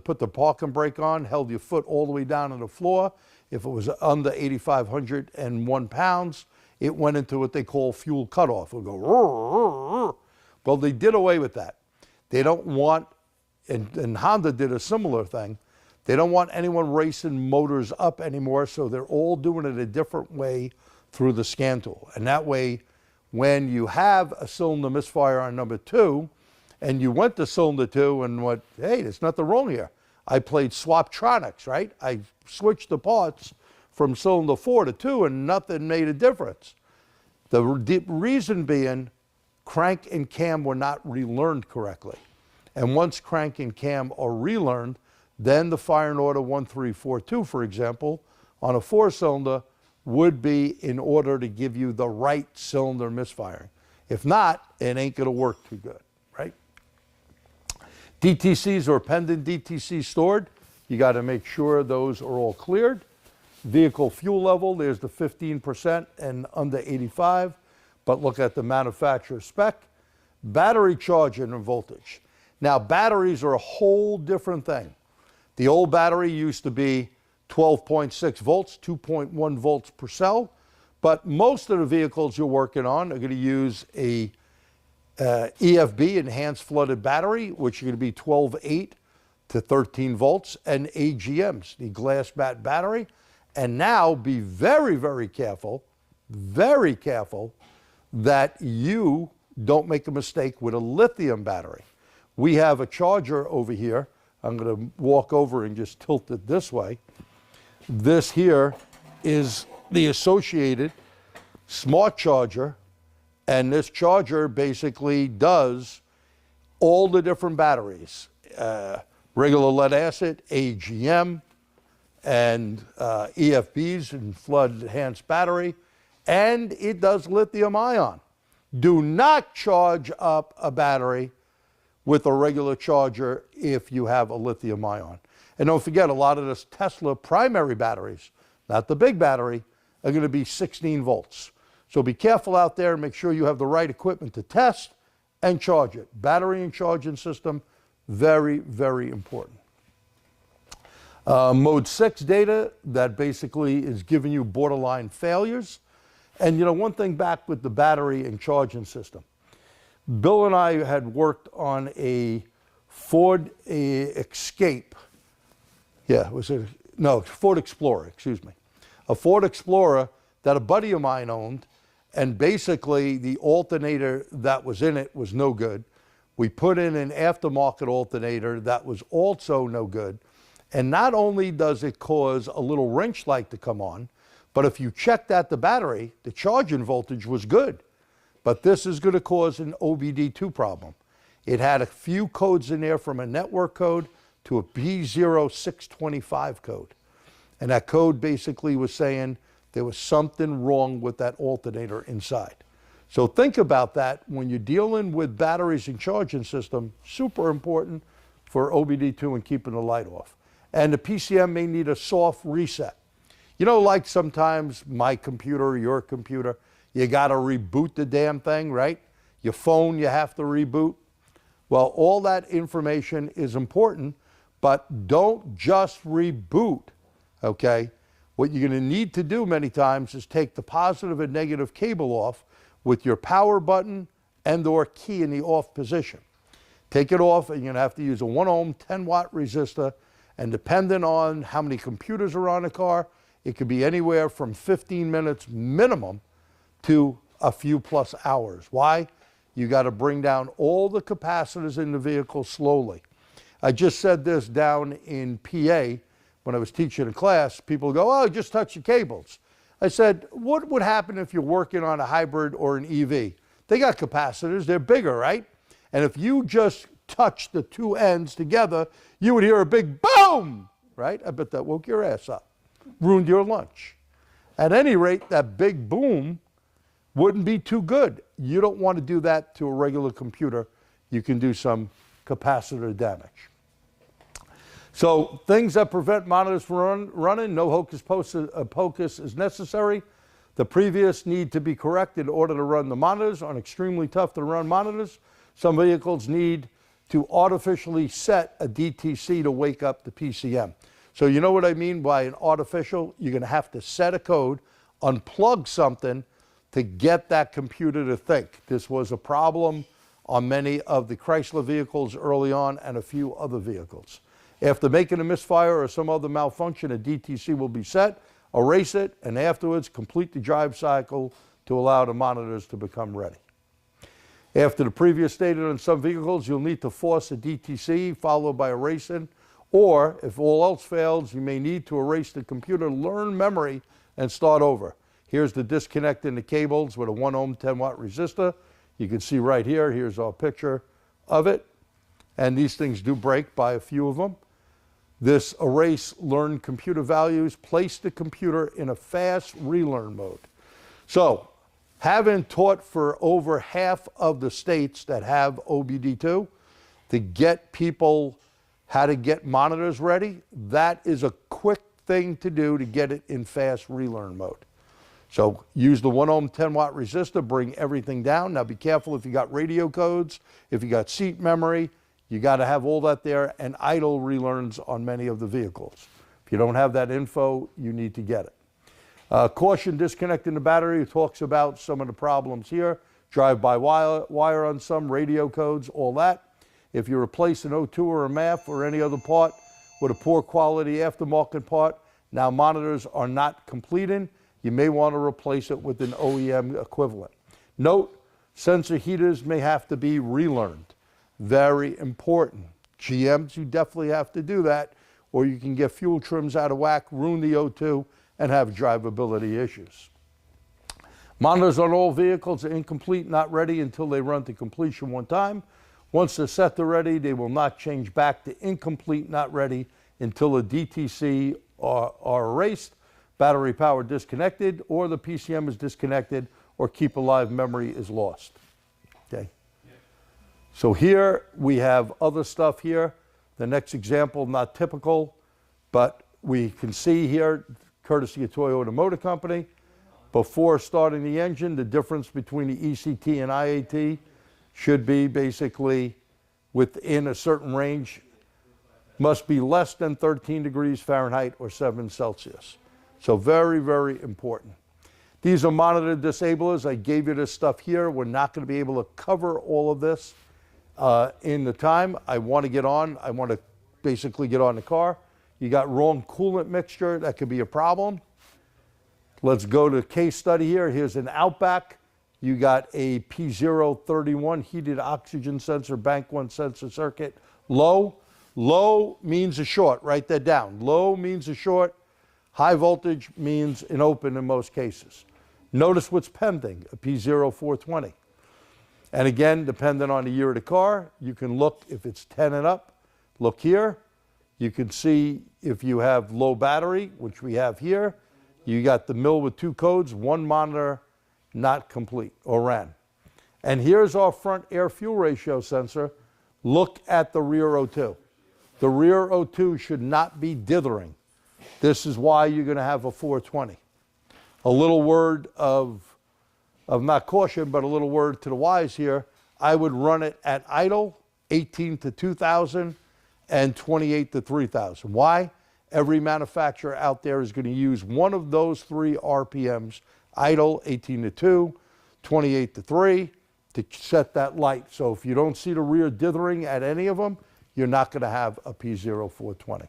Speaker 1: put the parking brake on, held your foot all the way down on the floor. If it was under 8,501 pounds, it went into what they call fuel cutoff. It would go, roar, roar, roar. Well, they did away with that. They don't want, and Honda did a similar thing, they don't want anyone racing motors up anymore, so they're all doing it a different way through the scan tool. And that way, when you have a cylinder misfire on number 2, and you went to cylinder 2 and went, hey, there's nothing wrong here. I played Swaptronics, right? I switched the parts from cylinder 4 to 2 and nothing made a difference. The reason being, crank and cam were not relearned correctly. And once crank and cam are relearned, then the firing order 1342, for example, on a 4-cylinder would be in order to give you the right cylinder misfiring. If not, it ain't gonna work too good, right? DTCs or pendant DTC stored, you gotta make sure those are all cleared. Vehicle fuel level, there's the 15% and under 85, but look at the manufacturer spec. Battery charge and voltage. Now batteries are a whole different thing. The old battery used to be 12.6 volts, 2.1 volts per cell, but most of the vehicles you're working on are going to use a EFB, enhanced flooded battery, which are going to be 12.8 to 13 volts, and AGMs, the glass bat battery. And now be very, very careful that you don't make a mistake with a lithium battery. We have a charger over here. I'm going to walk over and just tilt it this way. This here is the associated smart charger, and this charger basically does all the different batteries, regular lead acid, AGM, and EFBs and flood enhanced battery, and it does lithium ion. Do not charge up a battery with a regular charger if you have a lithium ion. And don't forget, a lot of this Tesla primary batteries, not the big battery, are going to be 16 volts. So be careful out there and make sure you have the right equipment to test and charge it. Battery and charging system, very, very important. Mode 6 data, that basically is giving you borderline failures. And you know, one thing back with the battery and charging system. Bill and I had worked on a Ford Escape. Yeah, Ford Explorer, excuse me. A Ford Explorer that a buddy of mine owned, and basically the alternator that was in it was no good. We put in an aftermarket alternator that was also no good. And not only does it cause a little wrench light to come on, but if you checked at the battery, the charging voltage was good. But this is going to cause an OBD II problem. It had a few codes in there from a network code to a P0625 code. And that code basically was saying there was something wrong with that alternator inside. So think about that when you're dealing with batteries and charging system, super important for OBD II and keeping the light off. And the PCM may need a soft reset. You know, like sometimes my computer, your computer, you got to reboot the damn thing, right? Your phone, you have to reboot. Well, all that information is important, but don't just reboot, okay? What you're going to need to do many times is take the positive and negative cable off with your power button and or key in the off position. Take it off and you're going to have to use a 1 ohm 10 watt resistor, and depending on how many computers are on the car, it could be anywhere from 15 minutes minimum to a few plus hours. Why? You got to bring down all the capacitors in the vehicle slowly. I just said this down in PA when I was teaching a class. People go, oh, just touch the cables. I said, what would happen if you're working on a hybrid or an EV? They got capacitors, they're bigger, right? And if you just touch the two ends together, you would hear a big boom, right? I bet that woke your ass up, ruined your lunch. At any rate, that big boom wouldn't be too good. You don't want to do that to a regular computer. You can do some capacitor damage. So things that prevent monitors from running, no hocus pocus is necessary. The previous need to be corrected in order to run the monitors. On extremely tough to run monitors, some vehicles need to artificially set a DTC to wake up the PCM. So you know what I mean by an artificial? You're going to have to set a code, unplug something to get that computer to think. This was a problem on many of the Chrysler vehicles early on and a few other vehicles. After making a misfire or some other malfunction, a DTC will be set, erase it, and afterwards complete the drive cycle to allow the monitors to become ready. After the previous stated on some vehicles, you'll need to force a DTC followed by erasing, or if all else fails, you may need to erase the computer, learn memory, and start over. Here's the disconnect in the cables with a 1 ohm 10 watt resistor. You can see right here, here's our picture of it. And these things do break by a few of them. This erase learn computer values, place the computer in a fast relearn mode. So, having taught for over half of the states that have OBD2 to get people how to get monitors ready, that is a quick thing to do to get it in fast relearn mode. So use the 1 ohm 10 watt resistor, bring everything down. Now be careful if you got radio codes, if you got seat memory, you got to have all that there, and idle relearns on many of the vehicles. If you don't have that info, you need to get it. Caution disconnecting the battery. It talks about some of the problems here. Drive-by wire on some, radio codes, all that. If you replace an O2 or a MAF or any other part with a poor quality aftermarket part, now monitors are not completing. You may want to replace it with an OEM equivalent. Note, sensor heaters may have to be relearned. Very important. GMs, you definitely have to do that, or you can get fuel trims out of whack, ruin the O2, and have drivability issues. Monitors on all vehicles are incomplete, not ready until they run to completion one time. Once they're set to ready, they will not change back to incomplete, not ready until a DTC are erased, battery power disconnected, or the PCM is disconnected, or keep alive memory is lost. Okay. So here we have other stuff here. The next example, not typical, but we can see here, courtesy of Toyota Motor Company, before starting the engine, the difference between the ECT and IAT should be basically within a certain range, must be less than 13 degrees Fahrenheit or 7 Celsius. So very, very important. These are monitor disablers. I gave you this stuff here. We're not going to be able to cover all of this in the time. I want to get on. I want to basically get on the car. You got wrong coolant mixture. That could be a problem. Let's go to case study here. Here's an Outback. You got a P031 heated oxygen sensor, bank 1 sensor circuit. Low. Low means a short. Write that down. Low means a short. High voltage means an open in most cases. Notice what's pending, a P0420. And again, depending on the year of the car, you can look if it's 10 and up. Look here. You can see if you have low battery, which we have here. You got the mill with 2 codes, 1 monitor not complete or ran. And here's our front air fuel ratio sensor. Look at the rear O2. The rear O2 should not be dithering. This is why you're going to have a 420. A little word of not caution, but a little word to the wise here. I would run it at idle, 18 to 2,000 and 28 to 3,000. Why? Every manufacturer out there is going to use one of those 3 RPMs, idle, 18 to 2, 28 to 3, to set that light. So if you don't see the rear dithering at any of them, you're not going to have a P0420.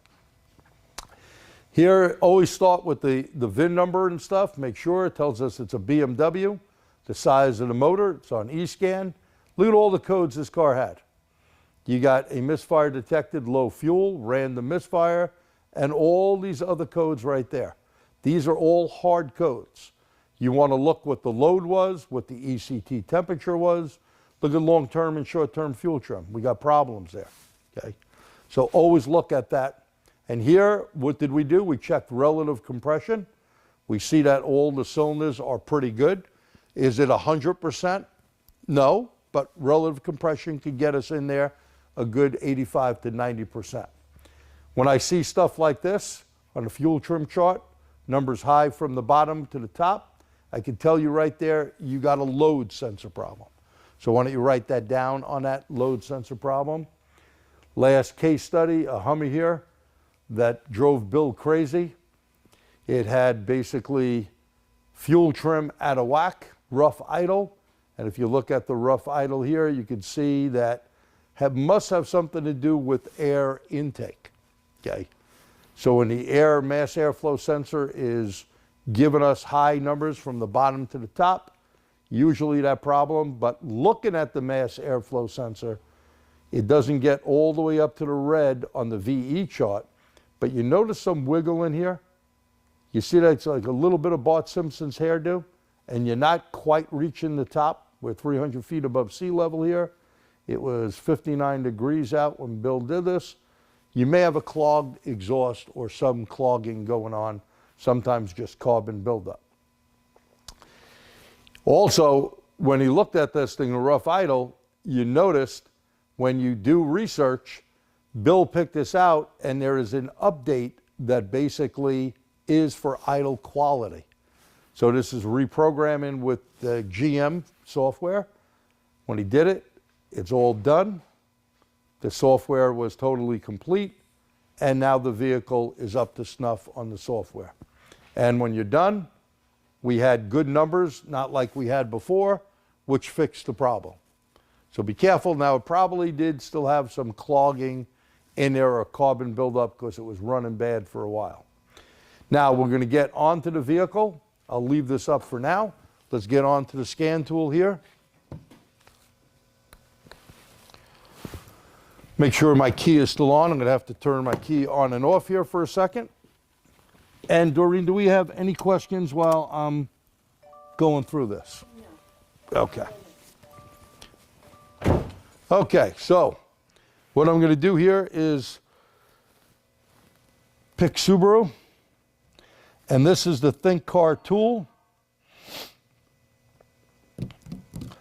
Speaker 1: Here, always start with the VIN number and stuff. Make sure it tells us it's a BMW. The size of the motor, it's on eScan. Look at all the codes this car had. You got a misfire detected, low fuel, random misfire, and all these other codes right there. These are all hard codes. You want to look what the load was, what the ECT temperature was. Look at long-term and short-term fuel trim. We got problems there, okay? So always look at that. And here, what did we do? We checked relative compression. We see that all the cylinders are pretty good. Is it 100%? No, but relative compression could get us in there a good 85 to 90%. When I see stuff like this on a fuel trim chart, numbers high from the bottom to the top, I can tell you right there, you got a load sensor problem. So why don't you write that down on that load sensor problem. Last case study, a Hummer here that drove Bill crazy. It had basically fuel trim out of whack, rough idle. And if you look at the rough idle here, you can see that must have something to do with air intake, okay? So when the air mass airflow sensor is giving us high numbers from the bottom to the top, usually that problem, but looking at the mass airflow sensor, it doesn't get all the way up to the red on the VE chart, but you notice some wiggle in here? You see that it's like a little bit of Bart Simpson's hairdo, and you're not quite reaching the top. We're 300 feet above sea level here. It was 59 degrees out when Bill did this. You may have a clogged exhaust or some clogging going on, sometimes just carbon buildup. Also, when he looked at this thing, a rough idle, you noticed when you do research, Bill picked this out, and there is an update that basically is for idle quality. So this is reprogramming with the GM software. When he did it, it's all done. The software was totally complete, and now the vehicle is up to snuff on the software. And when you're done, we had good numbers, not like we had before, which fixed the problem. So be careful. Now, it probably did still have some clogging in there or carbon buildup because it was running bad for a while. Now, we're going to get onto the vehicle. I'll leave this up for now. Let's get on to the scan tool here. Make sure my key is still on. I'm going to have to turn my key on and off here for a second. And Doreen, do we have any questions while I'm going through this? No. Okay. Okay, so what I'm going to do here is pick Subaru. And this is the Think Car tool.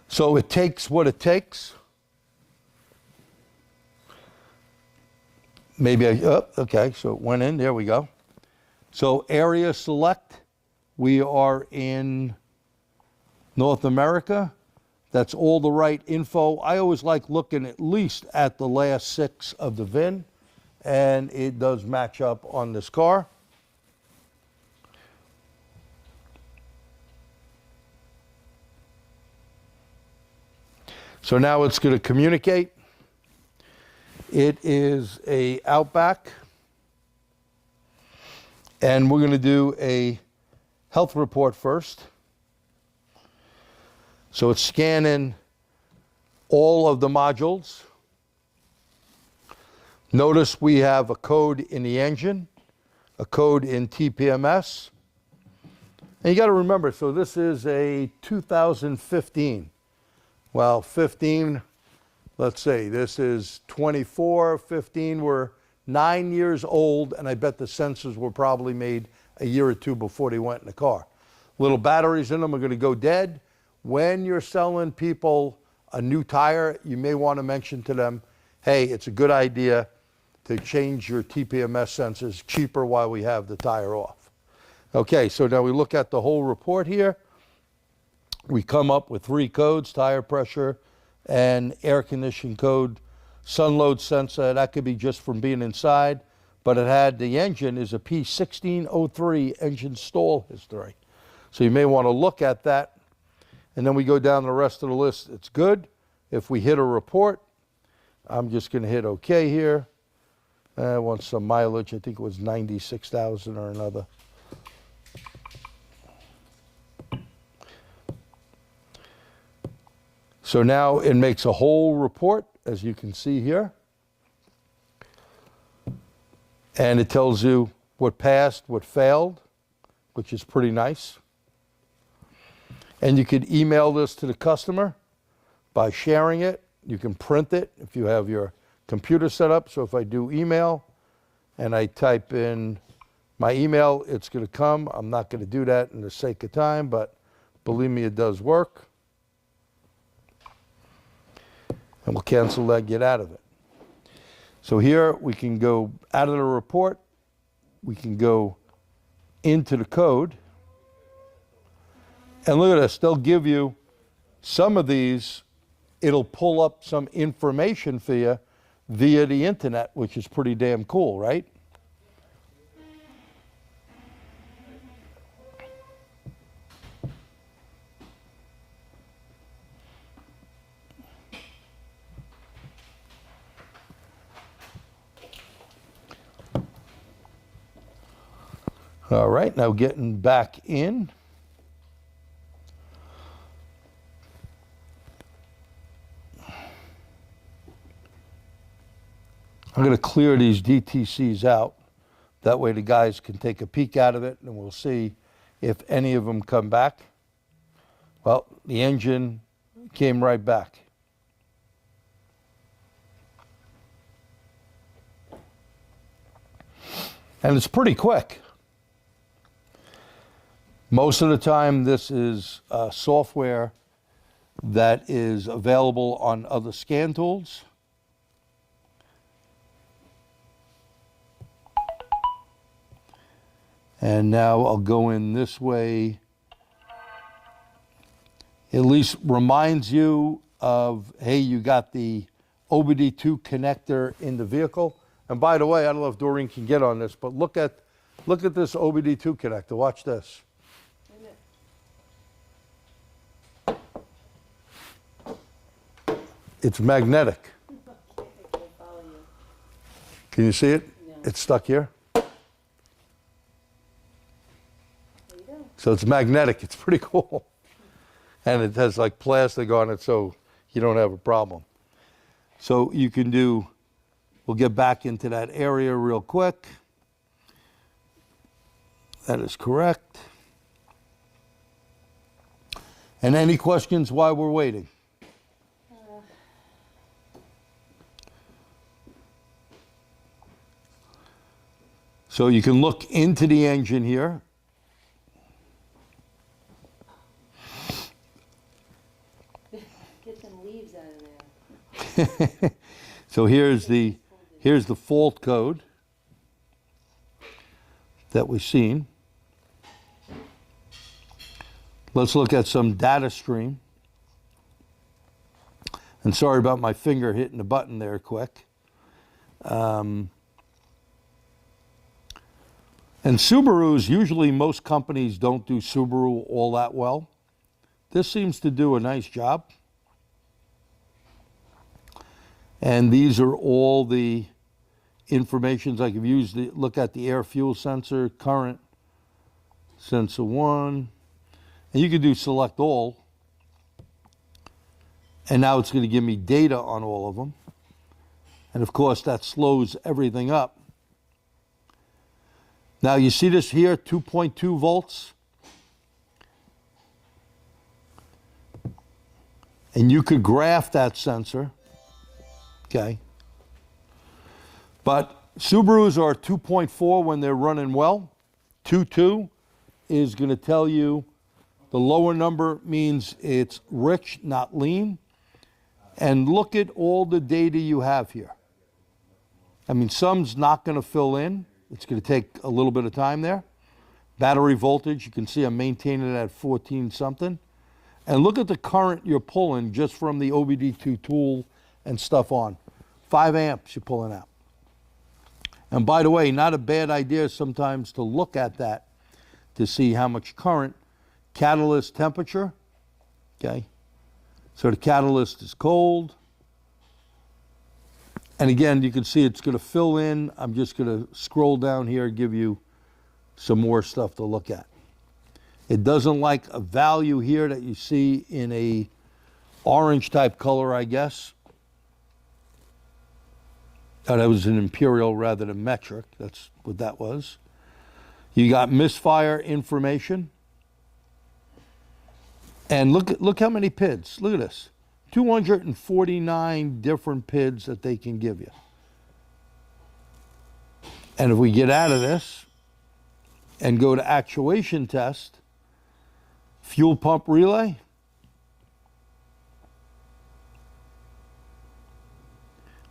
Speaker 1: So it takes what it takes. Maybe okay, so it went in, there we go. So area select, we are in North America. That's all the right info. I always like looking at least at the last 6 of the VIN, and it does match up on this car. So now it's going to communicate. It is a Outback, and we're going to do a health report first. So it's scanning all of the modules. Notice we have a code in the engine, a code in TPMS. And you got to remember, so this is a 2015. Well, 15, let's say this is 24, 15 were 9 years old, and I bet the sensors were probably made a year or 2 before they went in the car. Little batteries in them are going to go dead. When you're selling people a new tire, you may want to mention to them, hey, it's a good idea to change your TPMS sensors cheaper while we have the tire off. Okay, so now we look at the whole report here. We come up with 3 codes, tire pressure and air conditioning code. Sun load sensor, that could be just from being inside, but it had the engine is a P1603 engine stall history. So you may want to look at that. And then we go down the rest of the list. It's good. If we hit a report, I'm just going to hit OK here. I want some mileage. I think it was 96,000 or another. So now it makes a whole report, as you can see here. And it tells you what passed, what failed, which is pretty nice. And you could email this to the customer by sharing it. You can print it if you have your computer set up. So if I do email and I type in my email, it's going to come. I'm not going to do that in the sake of time, but believe me, it does work. And we'll cancel that, get out of it. So here we can go out of the report. We can go into the code. And look at this, they'll give you some of these, it'll pull up some information for you via the internet, which is pretty damn cool, right? All right, now getting back in. I'm going to clear these DTCs out. That way the guys can take a peek out of it and we'll see if any of them come back. Well, the engine came right back. And it's pretty quick. Most of the time, this is software that is available on other scan tools. And now I'll go in this way. It at least reminds you of, hey, you got the OBD II connector in the vehicle. And by the way, I don't know if Doreen can get on this, but look at this OBD II connector. Watch this. It's magnetic. Can you see it? No. It's stuck here. So it's magnetic. It's pretty cool. And it has like plastic on it so you don't have a problem. So you can do, we'll get back into that area real quick. That is correct. And any questions while we're waiting? So you can look into the engine here.
Speaker 2: Get some leaves out of there.
Speaker 1: So here's the fault code that we've seen. Let's look at some data stream. And sorry about my finger hitting the button there quick. And Subarus, usually most companies don't do Subaru all that well. This seems to do a nice job. And these are all the informations I could use to look at the air fuel sensor, current, sensor 1. And you could do select all. And now it's going to give me data on all of them. And of course, that slows everything up. Now you see this here, 2.2 volts. And you could graph that sensor, okay? But Subarus are 2.4 when they're running well. 2.2 is going to tell you the lower number means it's rich, not lean. And look at all the data you have here. I mean, some's not going to fill in. It's going to take a little bit of time there. Battery voltage, you can see I'm maintaining it at 14 something. And look at the current you're pulling just from the OBD II tool and stuff on. 5 amps you're pulling out. And by the way, not a bad idea sometimes to look at that to see how much current. Catalyst temperature, okay? So the catalyst is cold. And again, you can see it's going to fill in. I'm just going to scroll down here and give you some more stuff to look at. It doesn't like a value here that you see in a orange type color, I guess. That was an imperial rather than metric. That's what that was. You got misfire information. And look how many PIDs. Look at this. 249 different PIDs that they can give you. And if we get out of this and go to actuation test, fuel pump relay,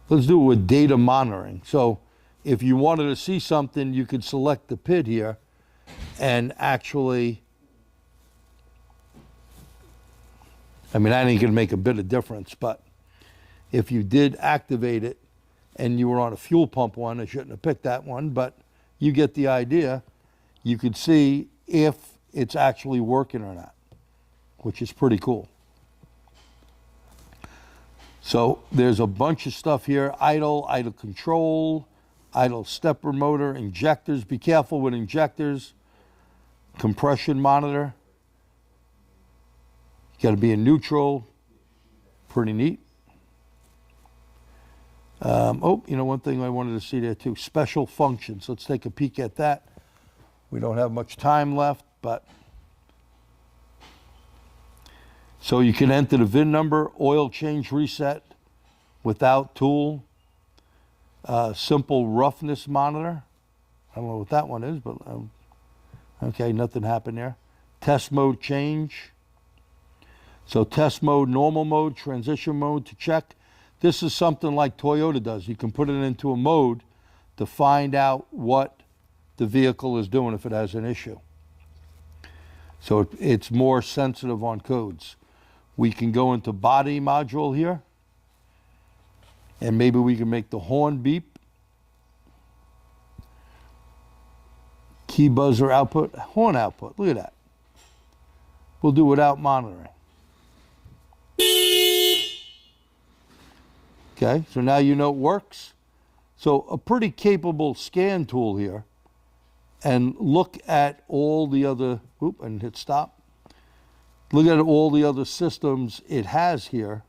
Speaker 1: let's do it with data monitoring. So if you wanted to see something, you could select the PID here and actually, I mean, that ain't gonna make a bit of difference, but if you did activate it and you were on a fuel pump one, I shouldn't have picked that one, but you get the idea. You could see if it's actually working or not, which is pretty cool. So there's a bunch of stuff here: idle control, idle stepper motor, injectors. Be careful with injectors. Compression monitor. You got to be in neutral. Pretty neat. Oh, you know, one thing I wanted to see there too, special functions. Let's take a peek at that. We don't have much time left, but so you can enter the VIN number, oil change reset without tool, simple roughness monitor. I don't know what that one is, but okay, nothing happened there. Test mode change. So test mode, normal mode, transition mode to check. This is something like Toyota does. You can put it into a mode to find out what the vehicle is doing if it has an issue. So it's more sensitive on codes. We can go into body module here, and maybe we can make the horn beep. Key buzzer output, horn output, look at that. We'll do without monitoring. Okay, so now you know it works. So a pretty capable scan tool here. And look at all the other, and hit stop. Look at all the other systems it has here.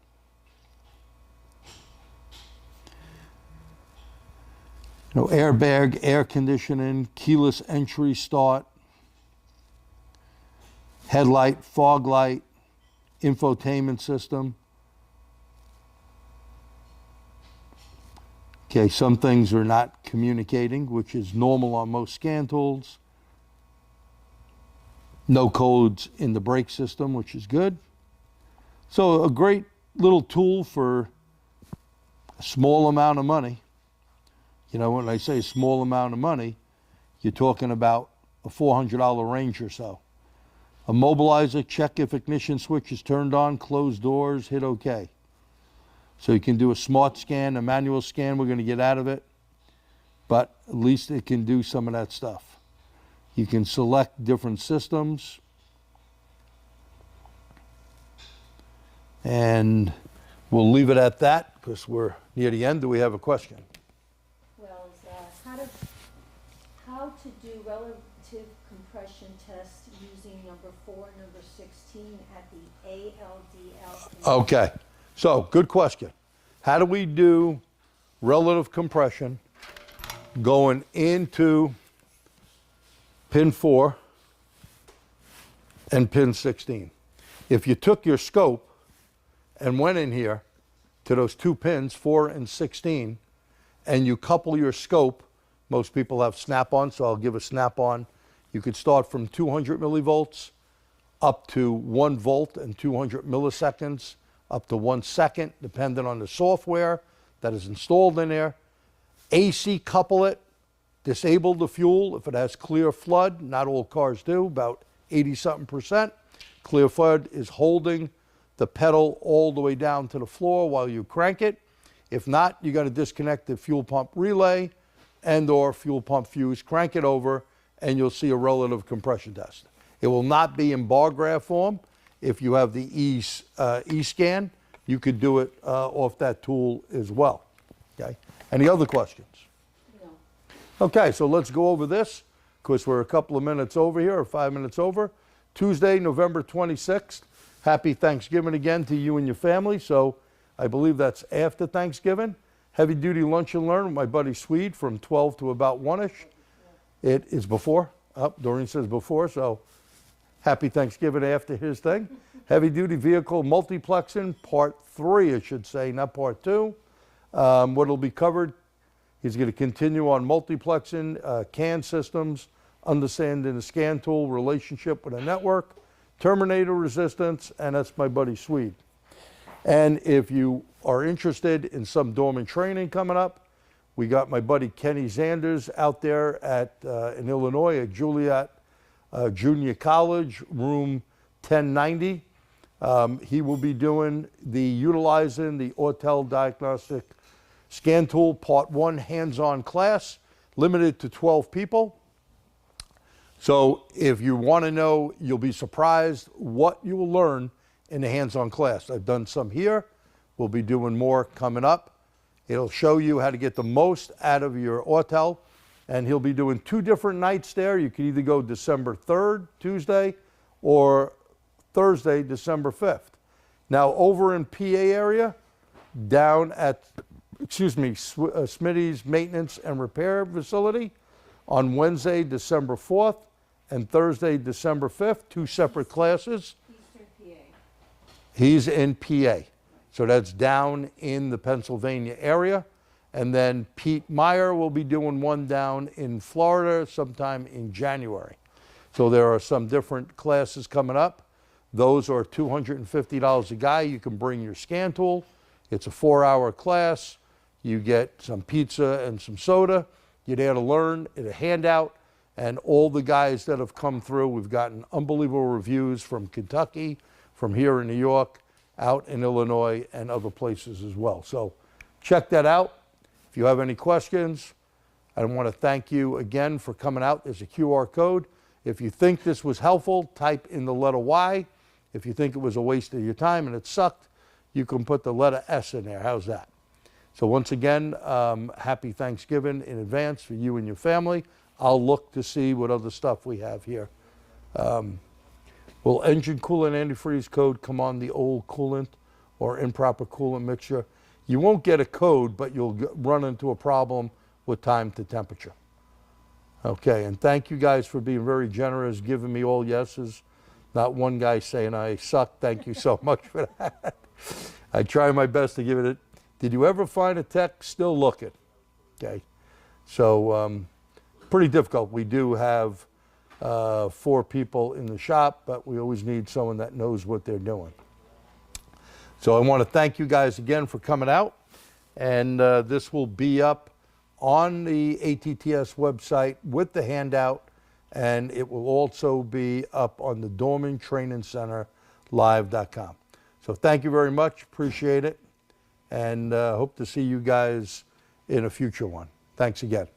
Speaker 1: You know, airbag, air conditioning, keyless entry start, headlight, fog light, infotainment system. Okay, some things are not communicating, which is normal on most scan tools. No codes in the brake system, which is good. So a great little tool for a small amount of money. You know, when I say small amount of money, you're talking about a $400 range or so. A mobilizer, check if ignition switch is turned on, close doors, hit OK. So you can do a smart scan, a manual scan, we're going to get out of it, but at least it can do some of that stuff. You can select different systems, and we'll leave it at that because we're near the end. Do we have a question?
Speaker 2: Well, how to do relative compression test using number 4, number 16 at the ALDL.
Speaker 1: Okay. So, good question. How do we do relative compression going into pin 4 and pin 16? If you took your scope and went in here to those two pins, 4 and 16, and you couple your scope, most people have snap-on, so I'll give a snap-on. You could start from 200 millivolts up to 1 volt and 200 milliseconds, up to 1 second, depending on the software that is installed in there. AC couple it, disable the fuel if it has clear flood. Not all cars do, about 80-something%. Clear flood is holding the pedal all the way down to the floor while you crank it. If not, you got to disconnect the fuel pump relay and or fuel pump fuse, crank it over, and you'll see a relative compression test. It will not be in bar graph form. If you have the E-scan, you could do it off that tool as well. Okay. Any other questions?
Speaker 2: No.
Speaker 1: Okay, so let's go over this because we're a couple of minutes over here, or 5 minutes over. Tuesday, November 26th. Happy Thanksgiving again to you and your family. So I believe that's after Thanksgiving. Heavy Duty Lunch and Learn with my buddy Swede from 12 to about 1-ish. It is before. Oh, Doreen says before, so happy Thanksgiving after his thing. Heavy Duty Vehicle Multiplexing, Part 3, I should say, not Part 2. What will be covered, he's going to continue on multiplexing, CAN systems, understanding the scan tool, relationship with a network, terminator resistance, and that's my buddy Swede. And if you are interested in some doorman training coming up, we got my buddy Kenny Zanders out there in Illinois at Juliet Junior College, room 1090. He will be doing utilizing the Autel Diagnostic Scan Tool Part 1 hands-on class, limited to 12 people. So if you want to know, you'll be surprised what you will learn in the hands-on class. I've done some here. We'll be doing more coming up. It'll show you how to get the most out of your Autel, and he'll be doing 2 different nights there. You can either go December 3rd, Tuesday, or Thursday, December 5th. Now, over in PA area, down at, Smitty's Maintenance and Repair Facility, on Wednesday, December 4th, and Thursday, December 5th, 2 separate classes. He's in PA. So that's down in the Pennsylvania area. And then Pete Meyer will be doing one down in Florida sometime in January. So there are some different classes coming up. Those are $250 a guy. You can bring your scan tool. It's a 4-hour class. You get some pizza and some soda. You're there to learn, a handout. And all the guys that have come through, we've gotten unbelievable reviews from Kentucky, from here in New York, out in Illinois, and other places as well. So check that out. If you have any questions, I want to thank you again for coming out. There's a QR code. If you think this was helpful, type in the letter Y. If you think it was a waste of your time and it sucked, you can put the letter S in there. How's that? So once again, happy Thanksgiving in advance for you and your family. I'll look to see what other stuff we have here. Will engine coolant antifreeze code come on the old coolant or improper coolant mixture? You won't get a code, but you'll run into a problem with time to temperature. Okay, and thank you guys for being very generous, giving me all yeses. Not one guy saying I suck. Thank you so much for that. I try my best to give it. Did you ever find a tech? Still looking. Okay, so pretty difficult. We do have 4 people in the shop, but we always need someone that knows what they're doing. So I want to thank you guys again for coming out, and this will be up on the ATTS website with the handout, and it will also be up on the Dorman Training Center live.com. So thank you very much, appreciate it, and hope to see you guys in a future one. Thanks again.